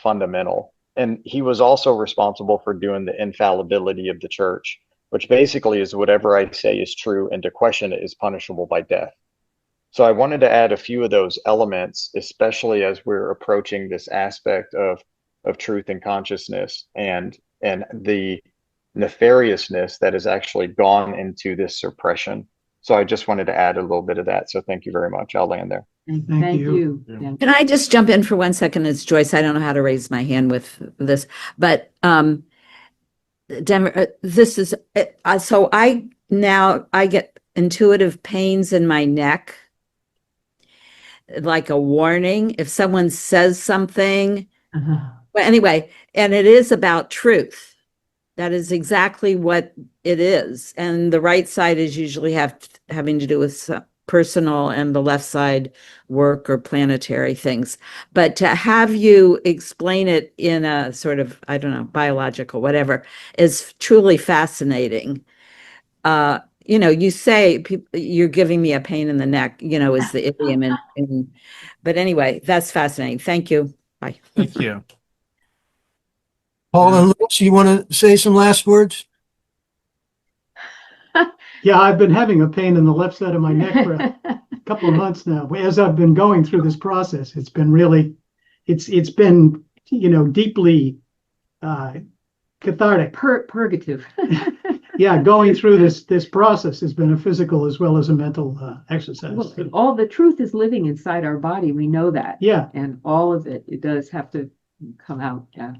fundamental. And he was also responsible for doing the infallibility of the church, which basically is whatever I say is true and to question it is punishable by death. So I wanted to add a few of those elements, especially as we're approaching this aspect of truth and consciousness and the nefariousness that has actually gone into this suppression. So I just wanted to add a little bit of that. So thank you very much. I'll land there. Thank you. Can I just jump in for 1 second? It's Joyce. I don't know how to raise my hand with this, but this is so I get intuitive pains in my neck, like a warning if someone says something. But anyway, and it is about truth. That is exactly what it is. And the right side is usually having to do with personal and the left side work or planetary things. But to have you explain it in a sort of, I don't know, biological, whatever, is truly fascinating. You say you're giving me a pain in the neck, is the idiom. But anyway, that's fascinating. Thank you. Bye. Thank you. Paul and Liz, you want to say some last words? Yeah, I've been having a pain in the left side of my neck for a couple of months now. As I've been going through this process, it's been really, it's been, deeply cathartic. Purgative. Yeah, going through this process has been a physical as well as a mental exercise. Well, all the truth is living inside our body. We know that. Yeah. And all of it does have to come out. Yeah.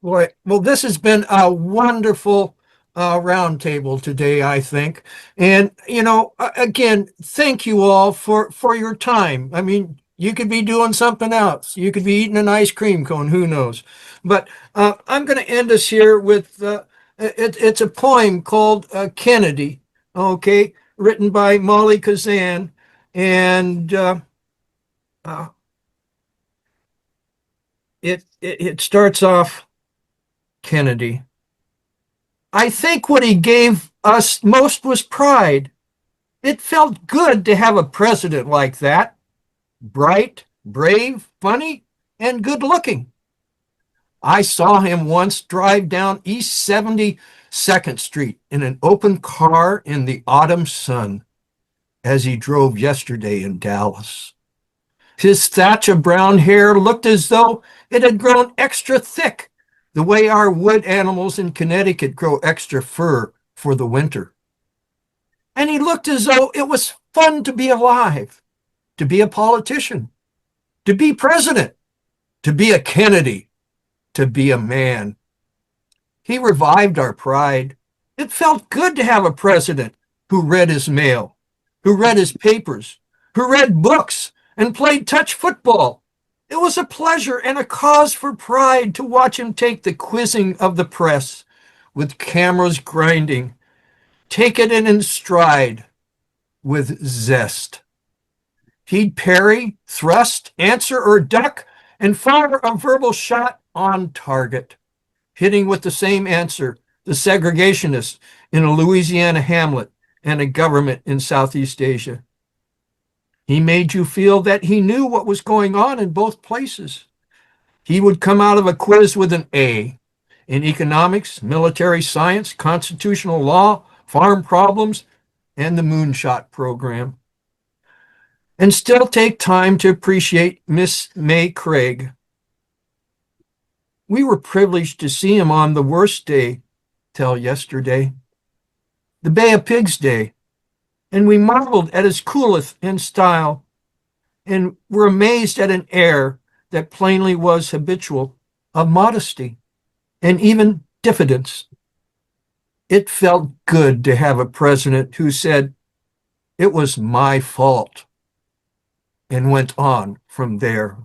Boy, well, this has been a wonderful roundtable today, I think. And, again, thank you all for your time. I mean, you could be doing something else. You could be eating an ice cream cone, who knows? But I'm going to end us here with, it's a poem called Kennedy, okay, written by Molly Kazan. And it starts off, Kennedy. I think what he gave us most was pride. It felt good to have a president like that. Bright, brave, funny, and good looking. I saw him once drive down East 72nd Street in an open car in the autumn sun as he drove yesterday in Dallas. His thatch of brown hair looked as though it had grown extra thick, the way our wood animals in Connecticut grow extra fur for the winter. And he looked as though it was fun to be alive, to be a politician, to be president, to be a Kennedy, to be a man. He revived our pride. It felt good to have a president who read his mail, who read his papers, who read books and played touch football. It was a pleasure and a cause for pride to watch him take the quizzing of the press with cameras grinding, take it in stride with zest. He'd parry, thrust, answer, or duck, and fire a verbal shot on target, hitting with the same answer the segregationists in a Louisiana hamlet and a government in Southeast Asia. He made you feel that he knew what was going on in both places. He would come out of a quiz with an A in economics, military science, constitutional law, farm problems, and the moonshot program. And still take time to appreciate Miss May Craig. We were privileged to see him on the worst day till yesterday, the Bay of Pigs Day, and we marveled at his coolth and style, and were amazed at an air that plainly was habitual of modesty and even diffidence. It felt good to have a president who said, "It was my fault," and went on from there.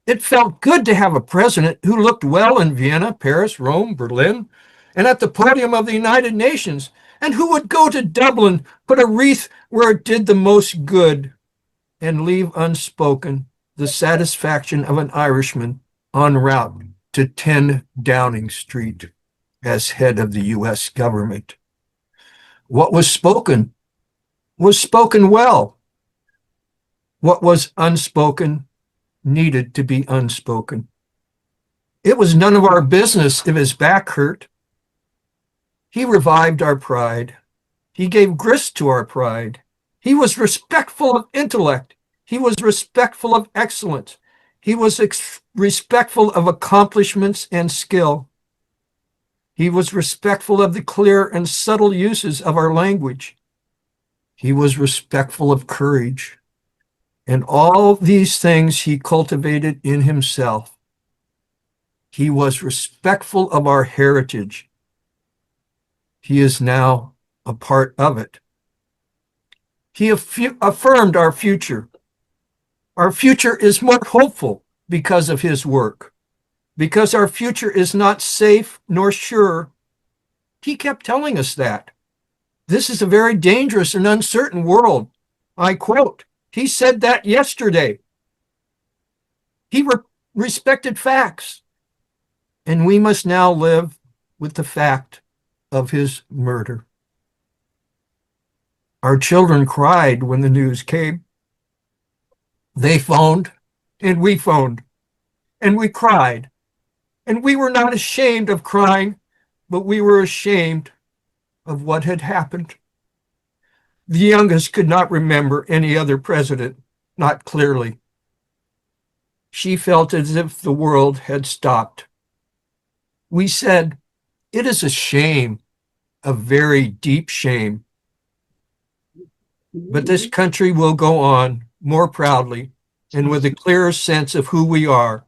It felt good to have a president who looked well in Vienna, Paris, Rome, Berlin, and at the podium of the United Nations, and who would go to Dublin, put a wreath where it did the most good, and leave unspoken the satisfaction of an Irishman en route to 10 Downing Street as head of the U.S. government. What was spoken well. What was unspoken needed to be unspoken. It was none of our business if his back hurt. He revived our pride. He gave grist to our pride. He was respectful of intellect. He was respectful of excellence. He was respectful of accomplishments and skill. He was respectful of the clear and subtle uses of our language. He was respectful of courage. And all these things he cultivated in himself. He was respectful of our heritage. He is now a part of it. He affirmed our future. Our future is more hopeful because of his work. Because our future is not safe nor sure. He kept telling us that. This is a very dangerous and uncertain world. I quote, he said that yesterday. He respected facts. And we must now live with the fact of his murder. Our children cried when the news came. They phoned, and we phoned, and we cried. And we were not ashamed of crying, but we were ashamed of what had happened. The youngest could not remember any other president, not clearly. She felt as if the world had stopped. We said, it is a shame, a very deep shame. But this country will go on more proudly and with a clearer sense of who we are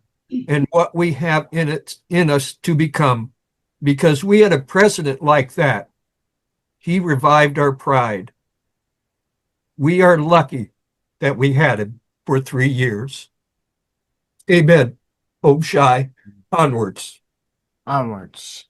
and what we have in us to become, because we had a president like that. He revived our pride. We are lucky that we had him for 3 years. Amen. Hope Shy. Onwards. Onwards.